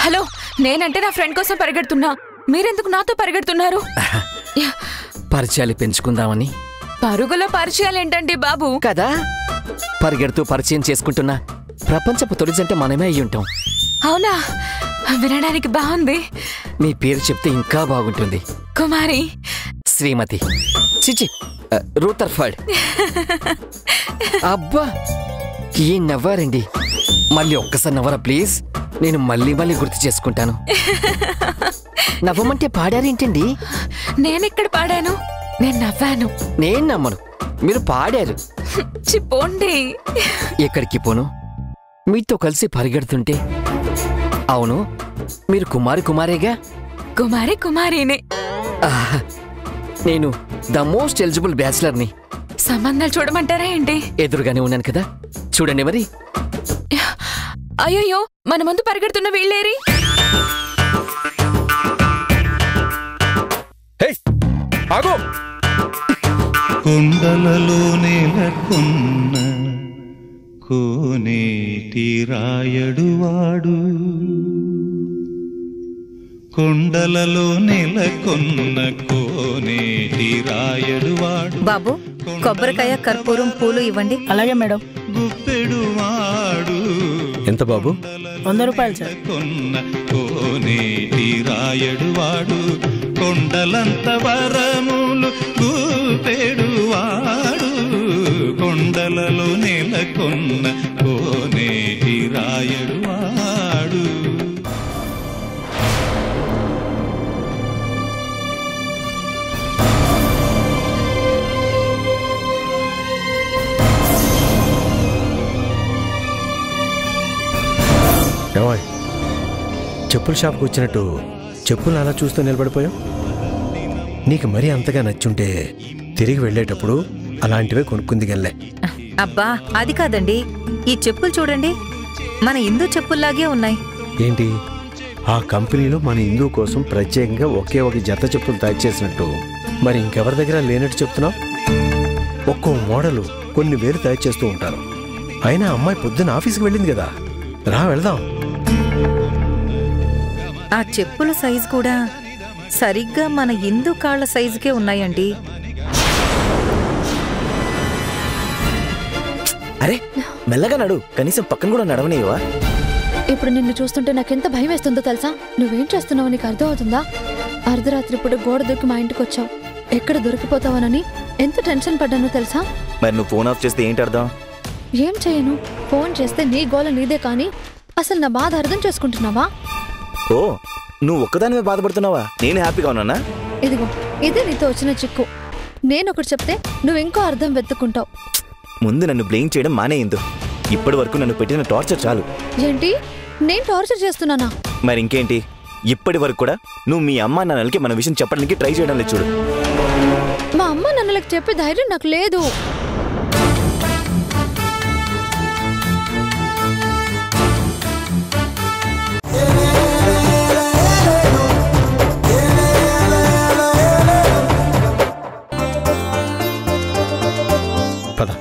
హలో, నేనంటే నా ఫ్రెండ్ కోసం పరిగెడుతున్నా. మీరెందుకు నాతో పరిగెడుతున్నారు? పరిచయాలు పెంచుకుందామని. పరుగులో పరిచయాలు ఏంటండి బాబు? కదా, పరిగెడుతూ పరిచయం చేసుకుంటున్నా. ప్రపంచపు తొలి జంట మనమే అయ్యి ఉంటాం. అవునా? వినడానికి బాగుంది. మీ పేరు చెప్తే ఇంకా బాగుంటుంది. కుమారి. శ్రీమతి. చిచి, రూథర్ఫర్డ్. అబ్బా, ఏం నవ్వారండి. మళ్ళీ ఒక్కసారి నవ్వరా ప్లీజ్. నేను మళ్ళీ గుర్తు చేసుకుంటాను. నవ్వమంటే పాడారేంటండి? నేనెక్కడ పాడాను? నేను నవ్వాను. నేను నమ్మను. మీరు పాడారు. పోండి. ఎక్కడికి పోను? మీతో కలిసి పరిగెడుతుంటే. అవును, మీరు కుమారేగా? కుమారినే. నేను ద మోస్ట్ ఎలిజిబుల్ బ్యాచిలర్ని. సంబంధాలు చూడమంటారా ఏంటి? ఎదురుగానే ఉన్నాను కదా, చూడండి మరి. అయ్యో, మన ముందు పరిగెడుతున్న వీళ్ళేరి? ఆగో. కొండలలో నెలకొన్న కోనేటి రాయడువాడు, కొండలలో నెలకొన్న కోనేటి రాయడువాడు. బాబు, కొబ్బరికాయ, కర్పూరం, పూలు ఇవ్వండి. అలాగే మేడం. గుప్పెడువాడు. ఎంత బాబు? 100 రూపాయలు సార్. కొన్న కోనేటి రాయడువాడు, కొండలంత వరములు గుప్పెడువాడు, కొండలలో నెలకొన్న కోనేటి రాయడువాడు. ఏమాయ్, చెప్పుల షాప్కి వచ్చినట్టు చెప్పులు అలా చూస్తూ నిలబడిపోయావు? నీకు మరీ అంతగా నచ్చుంటే తిరిగి వెళ్ళేటప్పుడు అలాంటివే కొనుక్కుందిగలే. అబ్బా, అది కాదండి. ఈ చెప్పులు చూడండి, మన హిందూ చెప్పుల్లాగే ఉన్నాయి. ఏంటి, ఆ కంపెనీలో మన హిందూ కోసం ప్రత్యేకంగా ఒకే ఒక జత చెప్పులు తయారు చేసినట్టు మరి ఇంకెవరి దగ్గర లేనట్టు చెప్తున్నావు? ఒక్కో మోడలు కొన్ని వేలు తయారు చేస్తూ ఉంటారు. అయినా అమ్మాయి పొద్దున్న ఆఫీస్కి వెళ్ళింది కదా, రా వెళదాం. ఆ చెప్పుల సైజు కూడా సరిగ్గా మన హిందూ కాళ్ల సైజుకే ఉన్నాయండి. అరే మెల్లగా నడు, కనీసం పక్కన కూడా నడవనేవా? ఇప్పుడు నిన్ను చూస్తుంటే నాకెంత భయం వేస్తుందో తెలుసా? నువ్వేం చేస్తున్నావు నీకు అర్థం అవుతుందా? అర్ధరాత్రి ఇప్పుడు గోడ దూకి మా ఇంటికి వచ్చావు. ఎక్కడ దొరికిపోతావనని ఎంత టెన్షన్ పడ్డానో తెలుసా? మరి నువ్వు ఫోన్ ఆఫ్ చేస్తే ఏంటి అర్థం? ఏం చేయను, ఫోన్ చేస్తే నీ గోల నీదే. కానీ అసలు నా బాధ అర్థం చేసుకుంటున్నావా? ఓ, నువ్వు ఒక్కదానివే బాధపడుతున్నావా? నేను హ్యాపీగా ఉన్నానా? ఇదిగో, ఇదే నీతో వచ్చిన చిక్కు. నేను ఒకటి చెప్తే నువ్వు ఇంకో అర్థం వెతుక్కుంటావు. ముందు నన్ను బ్లేమ్ చేయడం మానేయిందు. ఇప్పటి వరకు నన్ను పెట్టిన టార్చర్ చాలు. ఏంటి, నేను టార్చర్ చేస్తున్నానా? మరి ఇంకేంటి, ఇప్పటి వరకు కూడా నువ్వు మీ అమ్మా నాన్నలకి మన విషయం చెప్పడానికి ట్రై చేయడం లేదు. చూడు, మా అమ్మ నాన్నలకు చెప్పే ధైర్యం నాకు లేదు. పద.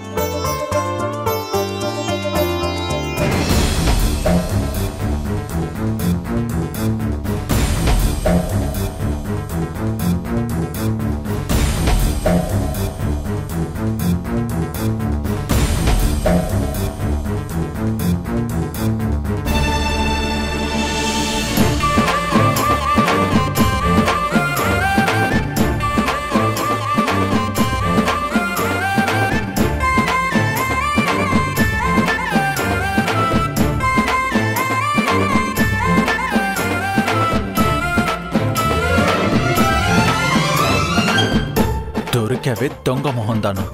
దొరికావే దొంగ మొహందాను.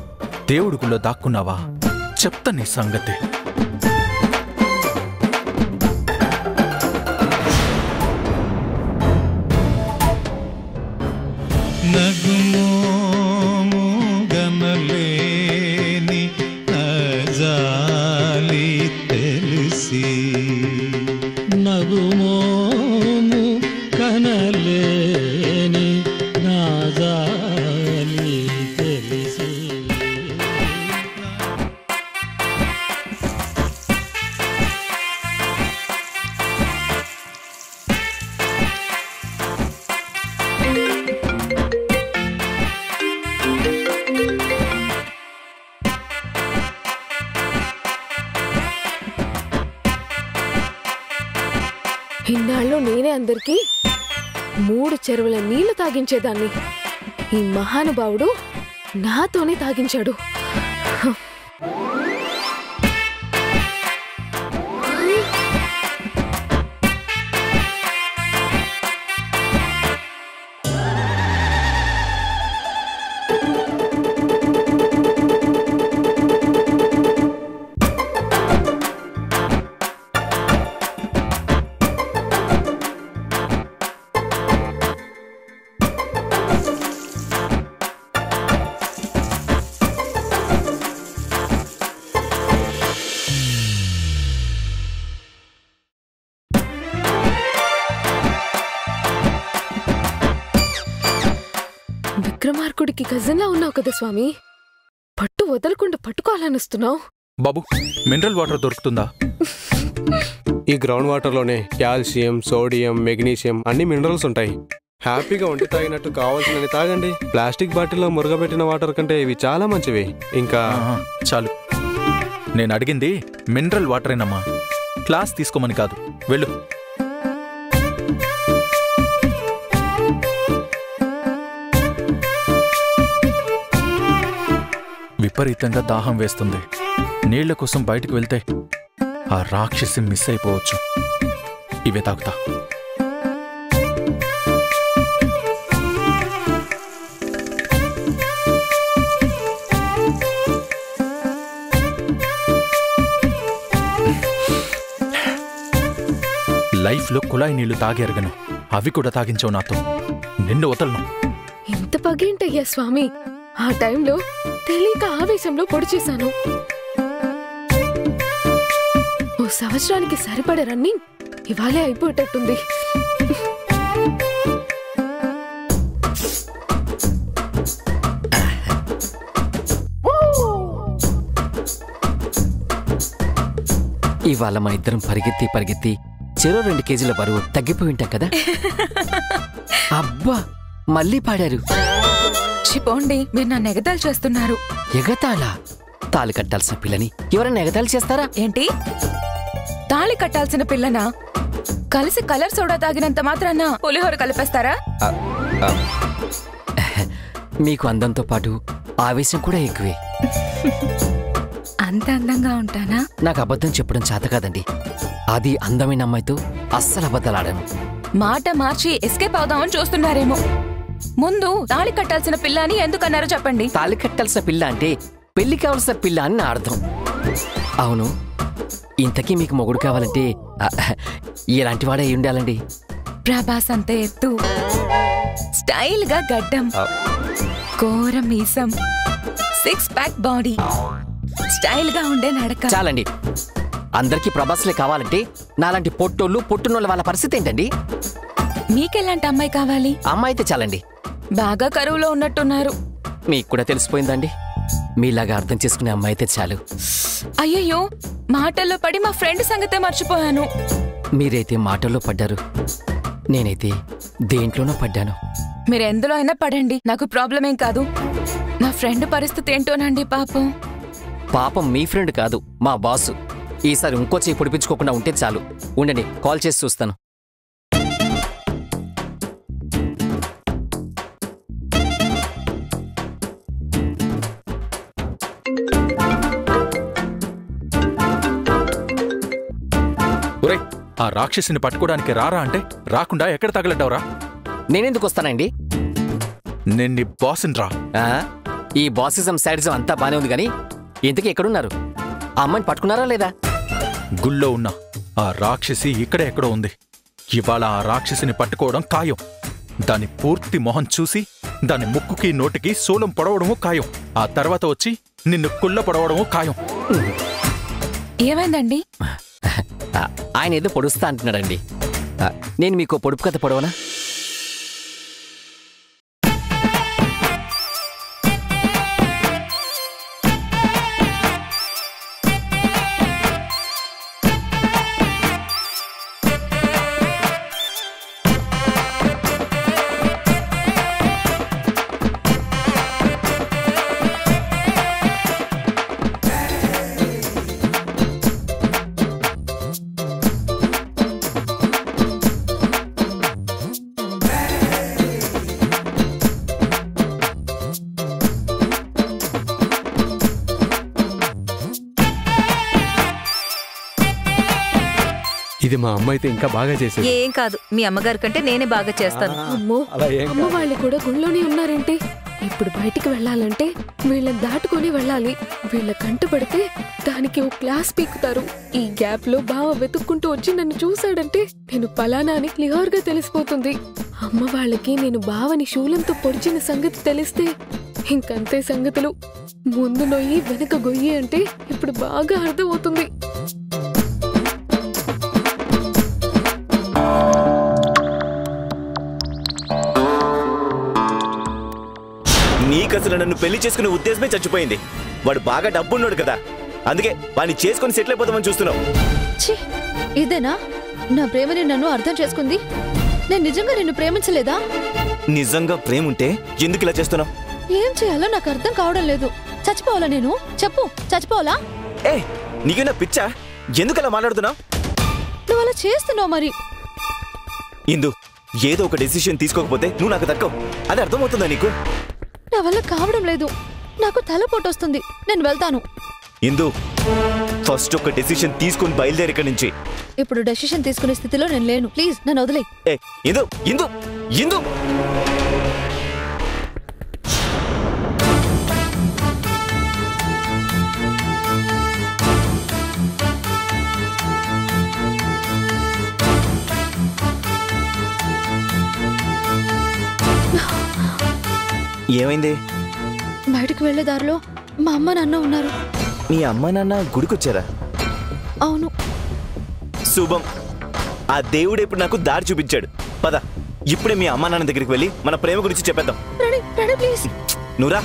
దేవుడి గుళ్ళో దాక్కున్నావా? చెప్తా నీ సంగతి. నగుమోము గనలేని నజాలి తెలిసి, నగుమోము కనలేని నాజాలి తెలిసి. ఇన్నాళ్ళు నేనే అందరికీ 3 చెరువుల నీళ్లు తాగించేదాన్ని. ఈ మహానుభావుడు నాతోనే తాగించాడు. విక్రమార్కుడికి కజిన్లా ఉన్నావు కదా స్వామి, పట్టు వదలకుండా పట్టుకోవాలనిస్తున్నావు. బాబు, మినరల్ వాటర్ దొరుకుతుందా? ఈ గ్రౌండ్ వాటర్లోనే కాల్షియం, సోడియం, మెగ్నీషియం అన్ని మినరల్స్ ఉంటాయి. హ్యాపీగా ఒంటి తాగినట్టు కావాల్సినవి తాగండి. ప్లాస్టిక్ బాటిల్లో మురగబెట్టిన వాటర్ కంటే ఇవి చాలా మంచివి. ఇంకా చాలు. నేను అడిగింది మినరల్ వాటరేనమ్మా, క్లాస్ తీసుకోమని కాదు. వెళ్ళు. విపరీతంగా దాహం వేస్తుంది. నీళ్ల కోసం బయటకు వెళ్తే ఆ రాక్షసి మిస్ అయిపోవచ్చు. ఇవే తాగుతా. లైఫ్లో కుళాయి నీళ్లు తాగి ఎరగను, అవి కూడా తాగించావు నాతో. నిన్ను వదలను. ఇంత పగేంటయ్యా స్వామి, ఆ టైంలో తెలియక ఆవేశంలో పొడి చేశాను. ఓ సంవత్సరానికి సరిపడే రన్నింగ్ ఇవాళే అయిపోయేటట్టుంది. ఇవాళ మా ఇద్దరం పరిగెత్తి చెరో 2 కేజీల బరువు తగ్గిపోయి ఉంటాం కదా. అబ్బా, మళ్ళీ పాడారు. పోండి, మీరు నన్ను ఎగతాళి చేస్తున్నారు. ఎగతాళా? తాళి కట్టాల్సిన పిల్లని ఎవరైనా ఎగతాళి చేస్తారా ఏంటి? తాళి కట్టాల్సిన పిల్లనా? కలిసి కలర్ సోడా తాగినంత మాత్రాన పులిహోర కలిపేస్తారా? మీకు అందంతో పాటు ఆవేశం కూడా ఎక్కువే. అంత అందంగా ఉంటానా? నాకు అబద్ధం చెప్పడం చేత కాదండి. అది అందమైన అమ్మాయితో అస్సలు అబద్ధాలాడాను. మాట మార్చి ఎస్కేప్ అవుదామని చూస్తున్నారేమో. ముందు తాళి కట్టాల్సిన పిల్ల అని ఎందుకన్నారో చెప్పండి. తాళి కట్టాల్సిన పిల్ల అంటే పెళ్లి కావాల్సిన పిల్ల అని నా అర్థం. అవును, ఇంతకీ మీకు మొగుడు కావాలంటే ఎలాంటి వాడే ఉండాలండి? ప్రభాస్ అంత ఎత్తు, స్టైల్ గా గడ్డం, కోర మీసం, 6 ప్యాక్ బాడీ, స్టైల్ గా ఉండే నడక. చాలండి. అందరికీ ప్రభాస్లే కావాలంటే నాలాంటి పొట్టోళ్ళు పొట్టునోళ్ళ వాళ్ళ పరిస్థితి ఏంటండి? మీకెలాంటి అమ్మాయి కావాలి? అమ్మాయి అయితే చాలండి. బాగా కరువులో ఉన్నట్టున్నారు. మీకు కూడా తెలిసిపోయిందండి. మీలాగా అర్థం చేసుకునే అమ్మాయి అయితే చాలు. అయ్యయ్యో, మాటల్లో పడి మా ఫ్రెండ్ సంగతే మర్చిపోయాను. మీరైతే మాటల్లో పడ్డారు, నేనైతే దేంట్లోనో పడ్డాను. మీరు ఎందులో అయినా పడండి, నాకు ప్రాబ్లం ఏం కాదు. నా ఫ్రెండ్ పరిస్థితి ఏంటోనండి పాపం. పాపం మీ ఫ్రెండ్ కాదు, మా బాసు. ఈసారి ఇంకో చేయి పొడిపించుకోకుండా ఉంటే చాలు. ఉండండి, కాల్ చేసి చూస్తాను. ఒరే, ఆ రాక్షసిని పట్టుకోవడానికి రారా అంటే రాకుండా ఎక్కడ తగలడ్డావురా? నేనెందుకు వస్తానండి? నేను నీ బాస్ని రా. ఈ బాసిజం సైడిజం అంతా బానే ఉంది కానీ ఇంతకీ ఎక్కడున్నారు? ఆ అమ్మాయిని పట్టుకున్నారా లేదా? గుళ్ళో ఉన్న ఆ రాక్షసి ఇక్కడే ఎక్కడో ఉంది. ఇవాళ ఆ రాక్షసిని పట్టుకోవడం ఖాయం. దాని పూర్తి మొహం చూసి దాని ముక్కుకి నోటికి శూలం పొడవడము ఖాయం. ఆ తర్వాత వచ్చి నిన్ను కుళ్ళ పొడవడము ఖాయం. ఏమైందండి? ఆయన ఏదో పొడుస్తా అంటున్నాడండి. నేను మీకు పొడుపు కథ పొడవనా? ఇది మా అమ్మ అయితే ఇంకా బాగా చేసేది. ఏం కాదు, మీ అమ్మగారి కంటే నేనే బాగా చేస్తాను. అమ్మో, అమ్మ వాళ్ళు కూడా గుళ్ళోనే ఉన్నారంటే ఇప్పుడు బయటికి వెళ్ళాలంటే వీళ్ళని దాటుకొని వెళ్ళాలి. వీళ్ళ కంట పడితే దానికి ఓ క్లాస్ పీకుతారు. ఈ గ్యాప్ లో బావ వెతుక్కుంటూ వచ్చి నన్ను చూశాడంటే నేను పలానా అని క్లియర్ గా తెలిసిపోతుంది. అమ్మ వాళ్ళకి నేను బావని శూలంతో పొడిచిన సంగతి తెలిస్తే ఇంకంతే సంగతులు. ముందు నొయ్యి వెనక గొయ్యి అంటే ఇప్పుడు బాగా అర్థమవుతుంది. నీకసలు నన్ను పెళ్లి చేసుకునే ఉద్దేశమే చచ్చిపోయింది. వాడు బాగా డబ్బున్నాడు కదా, అందుకే వాడిని చేసుకుని సెటిల్ అయిపోదామని చూస్తున్నావు. ఇదేనా నా ప్రేమని నన్ను అర్థం చేసుకుంది? నేను నిజంగా నిన్ను ప్రేమించలేదా? నిజంగా ప్రేమ ఉంటే ఎందుకు ఇలా చేస్తున్నావు? ఏం చేయాలో నాకు అర్థం కావడం లేదు. చచ్చిపోవాలా నేను? చెప్పు, చచ్చిపోవాలా? ఏ నీకేనా పిచ్చా? ఎందుకు అలా మాట్లాడుతున్నావు? నువ్వు అలా చేస్తున్నావు మరి. ఇందు, ఏదో ఒక డెసిషన్ తీసుకోకపోతే నువ్వు నాకు దక్కవు. అది అర్థమవుతుందా నీకు? నా వల్ల కావడం లేదు. నాకు తలపోటొస్తుంది. నేను వెళ్తాను. ఇందు, ఫస్ట్ ఒక డెసిషన్ తీసుకుని బయలుదేరి ఇక్కడి నుంచి. ఇప్పుడు డెసిషన్ తీసుకునే స్థితిలో నేను లేను. ప్లీజ్ నన్ను వదిలే. ఏ ఇందు, ఇందు, ఇందు. ఏమైంది? బయటకు వెళ్లే దారిలో మా అమ్మ నాన్న ఉన్నారు. మీ అమ్మ నాన్న గుడికొచ్చారా? అవును. శుభం. ఆ దేవుడు ఇప్పుడు నాకు దారి చూపించాడు. పద, ఇప్పుడే మీ అమ్మ నాన్న దగ్గరికి వెళ్ళి మన ప్రేమ గురించి చెప్పేద్దాం. ప్లీజ్ నువ్వురా.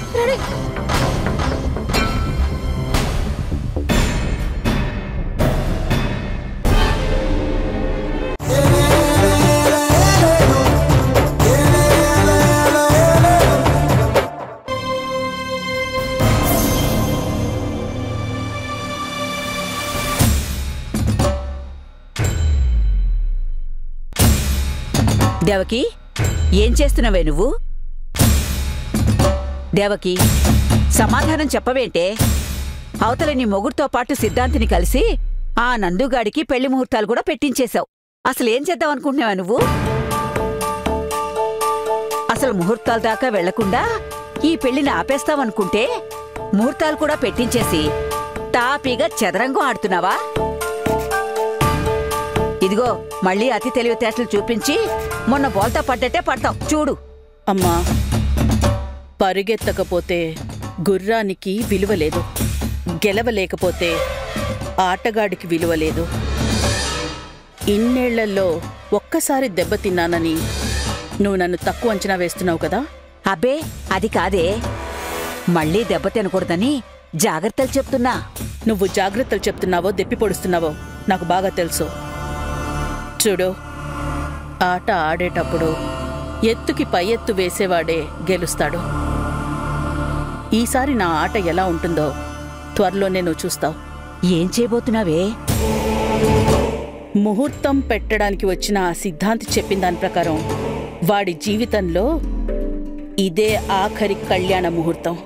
దేవకి, ఏం చేస్తున్నావే నువ్వు? దేవకి, సమాధానం చెప్పవేంటే? అవతల నీ మొగుడుతో పాటు సిద్ధాంతిని కలిసి ఆ నందుగాడికి పెళ్లి ముహూర్తాలు కూడా పెట్టించేశావు. అసలేం చేద్దాం అనుకుంటున్నావా నువ్వు? అసలు ముహూర్తాల దాకా వెళ్లకుండా ఈ పెళ్లిని ఆపేస్తావనుకుంటే ముహూర్తాలు కూడా పెట్టించేసి తాపీగా చదరంగం ఆడుతున్నావా? ఇదిగో, మళ్ళీ అతి తెలివితేటలు చూపించి మొన్న బోల్తా పడ్డట్టే పడతావు చూడు. అమ్మా, పరుగెత్తకపోతే గుర్రానికి విలువలేదు, గెలవలేకపోతే ఆటగాడికి విలువలేదు. ఇన్నేళ్లలో ఒక్కసారి దెబ్బతిన్నానని నువ్వు నన్ను తక్కువ అంచనా వేస్తున్నావు కదా? అబ్బే, అది కాదే. మళ్ళీ దెబ్బ తినకూడదని జాగ్రత్తలు చెప్తున్నా. నువ్వు జాగ్రత్తలు చెప్తున్నావో దెప్పి పొడుస్తున్నావో నాకు బాగా తెలుసు. చూడు, ఆట ఆడేటప్పుడు ఎత్తుకి పై ఎత్తు వేసేవాడే గెలుస్తాడు. ఈసారి నా ఆట ఎలా ఉంటుందో త్వరలోనే నువ్వు చూస్తావు. ఏం చేయబోతున్నావే? ముహూర్తం పెట్టడానికి వచ్చిన ఆ సిద్ధాంతి చెప్పిన దాని ప్రకారం వాడి జీవితంలో ఇదే ఆఖరి కళ్యాణ ముహూర్తం.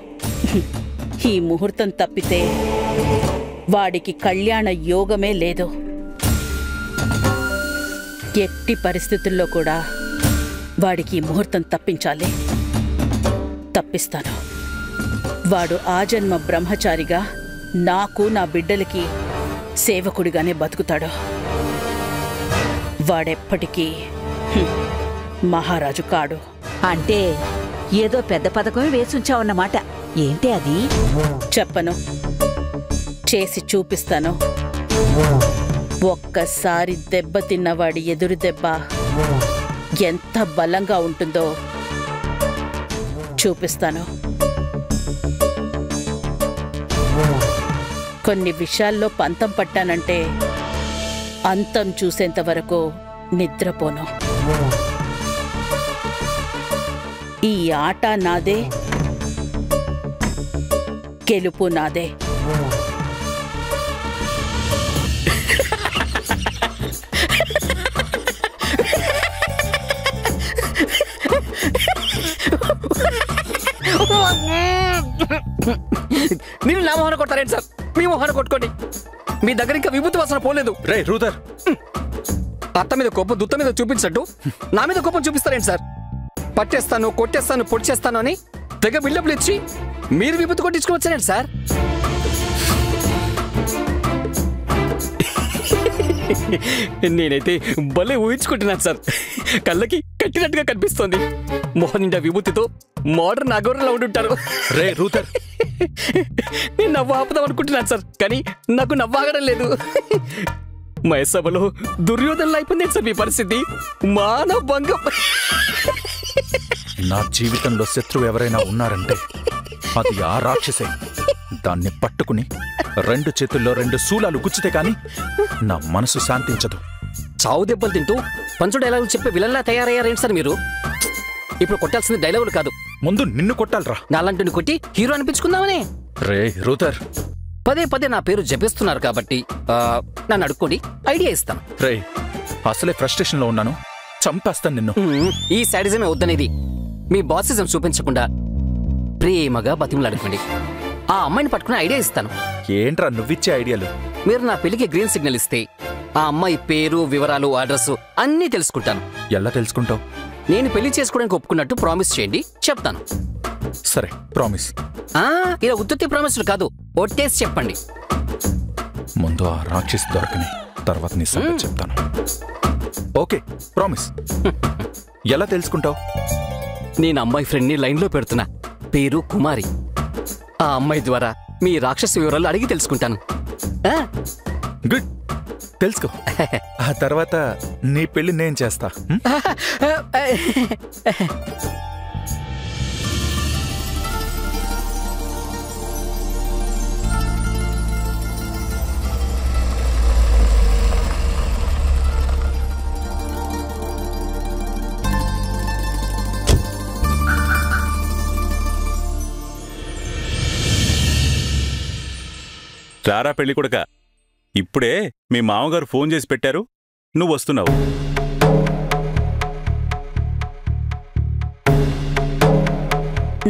ఈ ముహూర్తం తప్పితే వాడికి కళ్యాణ యోగమే లేదు. ఎట్టి పరిస్థితుల్లో కూడా వాడికి ముహూర్తం తప్పించాలి. తప్పిస్తాను. వాడు ఆజన్మ బ్రహ్మచారిగా నాకు నా బిడ్డలకి సేవకుడిగానే బతుకుతాడు. వాడెప్పటికీ మహారాజు కాడు. అంటే ఏదో పెద్ద పథకమే వేసుంచావన్నమాట. ఏంటి అది? చెప్పను, చేసి చూపిస్తాను. ఒక్కసారి దెబ్బతిన్నవాడి ఎదురు దెబ్బ ఎంత బలంగా ఉంటుందో చూపిస్తాను. కొన్ని విషయాల్లో పంతం పట్టానంటే అంతం చూసేంత వరకు నిద్రపోను. ఈ ఆట నాదే, గెలుపు నాదే. మీరు నా మొహన కొట్టారేంటి సార్? మీ మొహన కొట్టుకోండి. మీ దగ్గర ఇంకా విభూతి వాసన పోలేదు. రే రూదర్, అత్త మీద కోపం దుత్త మీద చూపించట్టు నా మీద కోపం చూపిస్తారేంటి సార్? పట్టేస్తాను, కొట్టేస్తాను, పొడి చేస్తాను అని తెగ బిల్డప్లు ఇచ్చి మీరు విభూతి కొట్టించుకుని వచ్చారేంటి సార్? నేనైతే భలే ఊహించుకుంటున్నాను సార్. కళ్ళకి కట్టినట్టుగా కనిపిస్తోంది. మొహం నిండా విభూతితో మోడర్న్ అగోరలా ఉండుంటారు. రే రూదర్, నేను నవ్వు ఆపుదాం అనుకుంటున్నాను సార్, కానీ నాకు నవ్వాగడం లేదు. మయసభలో దుర్యోధనలు అయిపోయింది సార్ మీ పరిస్థితి. మానవ భంగం. నా జీవితంలో శత్రువు ఎవరైనా ఉన్నారంటే అది ఆ రాక్షసే. దాన్ని పట్టుకుని 2 చేతుల్లో 2 శూలాలు గుచ్చితే కాని నా మనసు శాంతించదు. చావు దెబ్బలు తింటూ పంచు డైలాగులు చెప్పే విలన్లా తయారయ్యారేంటి సార్ మీరు? ఇప్పుడు కొట్టాల్సింది డైలాగులు కాదు, ముందు నిన్ను కొట్టాలరా. నాలంటిని కొట్టి హీరో అనిపించుకుందామనే. రే రూదర్, పదే పదే నా పేరు జపిస్తున్నారు కాబట్టి నన్ను అడుక్కోండి, ఐడియా ఇస్తాను. రే అసలే ఫ్రస్ట్రేషన్ లో ఉన్నాను, చంపేస్తాను నిన్ను. ఈ సాడిజమే వద్దనేది. మీ బాసిజం చూపించకుండా ప్రేమగా బతిమలు అడుకోండి. ఆ అమ్మాయిని పట్టుకుని ఐడియా ఇస్తాను. ఏంట్రా నువ్విచ్చే ఐడియాలు? మీరు నా పెళ్లికి గ్రీన్ సిగ్నల్ ఇస్తే ఆ అమ్మాయి పేరు, వివరాలు, అడ్రస్ అన్నీ తెలుసుకుంటాను. ఎలా తెలుసుకుంటావు? నేను పెళ్లి చేసుకోవడానికి ఒప్పుకున్నట్టు ప్రామిస్ చేయండి, చెప్తాను. సరే ప్రామిస్. ఇలా ఉత్తుత్తి ప్రామిస్లు కాదు, ఒట్టేసి చెప్పండి. ముందు ఆ రాక్షసి దొరకని, తర్వాత నీ సంగతి చెప్తాను. Okay promise. ఎలా తెలుసుకుంటావు? నేను అమ్మాయి ఫ్రెండ్ని లైన్లో పెడుతున్నా. పేరు కుమారి. ఆ అమ్మాయి ద్వారా మీ రాక్షస వివరాలు అడిగి తెలుసుకుంటాను. గుడ్, తెలుసుకో. ఆ తర్వాత నీ పెళ్లి నేను చేస్తా. రారా పెళ్లి కొడుక, ఇప్పుడే మీ మామగారు ఫోన్ చేసి పెట్టారు, నువ్వు వస్తున్నావు.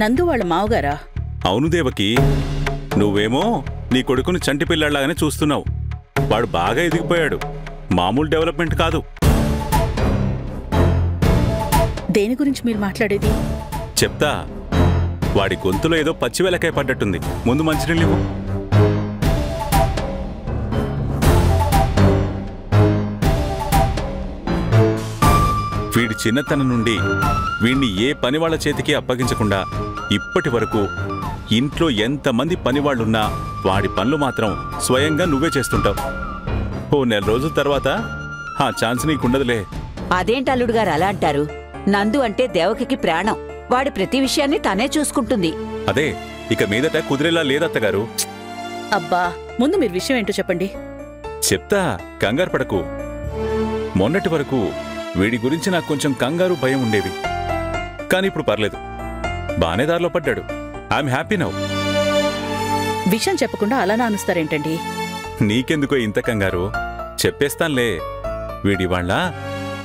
నందు వాళ్ళ మావగారా? అవును దేవకి, నువ్వేమో నీ కొడుకుని చంటి పిల్లాడిలాగానే చూస్తున్నావు. వాడు బాగా ఎదిగిపోయాడు, మామూలు డెవలప్మెంట్ కాదు. దేని గురించి మీరు మాట్లాడేది? చెప్తా. వాడి గొంతులో ఏదో పచ్చివెలకాయ పడ్డట్టుంది. ముందు మంచినీళ్ళు ఇవ్వు. వీడి చిన్నతనం నుండి వీణ్ణి ఏ పనివాళ్ల చేతికి అప్పగించకుండా ఇప్పటి వరకు ఇంట్లో ఎంతమంది పనివాళ్లున్నా వాడి పనులు మాత్రం స్వయంగా నువ్వే చేస్తుంటావు. ఓ నెల రోజుల తర్వాత ఆ ఛాన్స్ నీకుండదులే. అదేంటి అల్లుడు గారు అలా అంటారు? నందు అంటే దేవకికి ప్రాణం. వాడి ప్రతి విషయాన్ని తనే చూసుకుంటుంది. అదే ఇక మీదట కుదిరేలా లేదత్తగారు. అబ్బా, ముందు మీరు విషయం ఏంటో చెప్పండి. చెప్తా, కంగారు పడకు. మొన్నటి వరకు వీడి గురించి నాకు కొంచెం కంగారు, భయం ఉండేవి. కానీ ఇప్పుడు పర్లేదు, బానే దారిలో పడ్డాడు. I'm happy now. విషయం చెప్పకుండా అలా నానుస్తారేంటండి? నీకెందుకో ఇంత కంగారు? చెప్పేస్తాన్లే. వీడి వాళ్ళ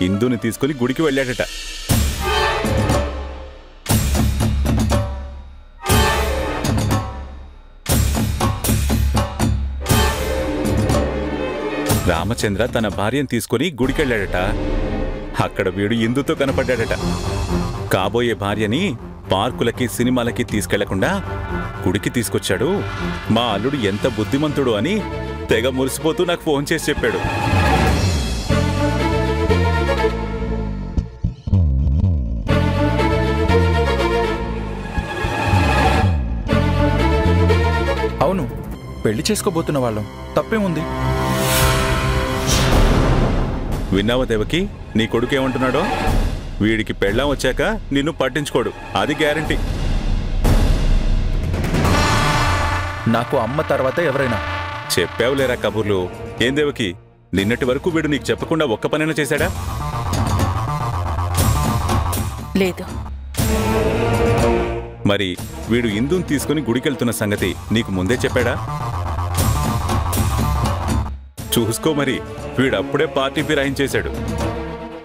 ఇందుని తీసుకుని గుడికి వెళ్ళాడట. రామచంద్ర తన భార్యను తీసుకుని గుడికెళ్ళాడట. అక్కడ వీడు ఇందుతో కనపడ్డాడట. కాబోయే భార్యని పార్కులకి సినిమాలకి తీసుకెళ్లకుండా గుడికి తీసుకొచ్చాడు. మా అల్లుడు ఎంత బుద్ధిమంతుడు అని తెగ మురిసిపోతూ నాకు ఫోన్ చేసి చెప్పాడు. అవును, పెళ్లి చేసుకోబోతున్న వాళ్ళం, తప్పేముంది? విన్నావా దేవకి, నీ కొడుకు ఏమంటున్నాడో? వీడికి పెళ్ళాం వచ్చాక నిన్ను పట్టించుకోడు, అది గ్యారంటీ. నాకు అమ్మ తర్వాత ఎవరైనా. చెప్పావులేరా కబుర్లు. ఏం దేవకి, నిన్నటి వరకు వీడు నీకు చెప్పకుండా ఒక్క పనైనా చేశాడా? లేదు. మరి వీడు ఇందుని తీసుకుని గుడికెళ్తున్న సంగతి నీకు ముందే చెప్పాడా? చూసుకో మరి, వీడప్పుడే పార్టీ ఫిరాయించేశాడు.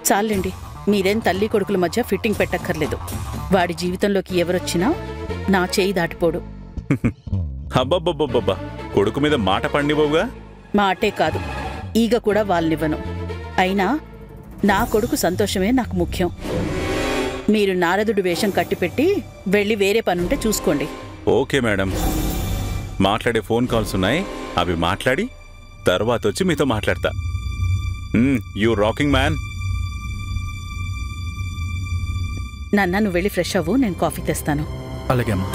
చాలండి, మీరేం తల్లి కొడుకుల మధ్య ఫిట్టింగ్ పెట్టక్కర్లేదు. వాడి జీవితంలోకి ఎవరొచ్చినా నా చేయి దాటిపోడు. అబ్బబ్బబ్బబ్బబ్బా, కొడుకు మీద మాట పండిపోవుగా. మాటే కాదు, ఈగ కూడా వాళ్ళనివ్వను. అయినా నా కొడుకు సంతోషమే నాకు ముఖ్యం. మీరు నారదుడు వేషం కట్టిపెట్టి వెళ్ళి వేరే పనుంటే చూసుకోండి. ఓకే మేడం, మాట్లాడే ఫోన్ కాల్స్ ఉన్నాయి, అవి మాట్లాడి తర్వాత వచ్చి మీతో మాట్లాడతా. You rocking man. నాన్న, నువ్వు వెళ్ళి ఫ్రెష్ అవ్వు, నేను కాఫీ తెస్తాను. అలాగే అమ్మా.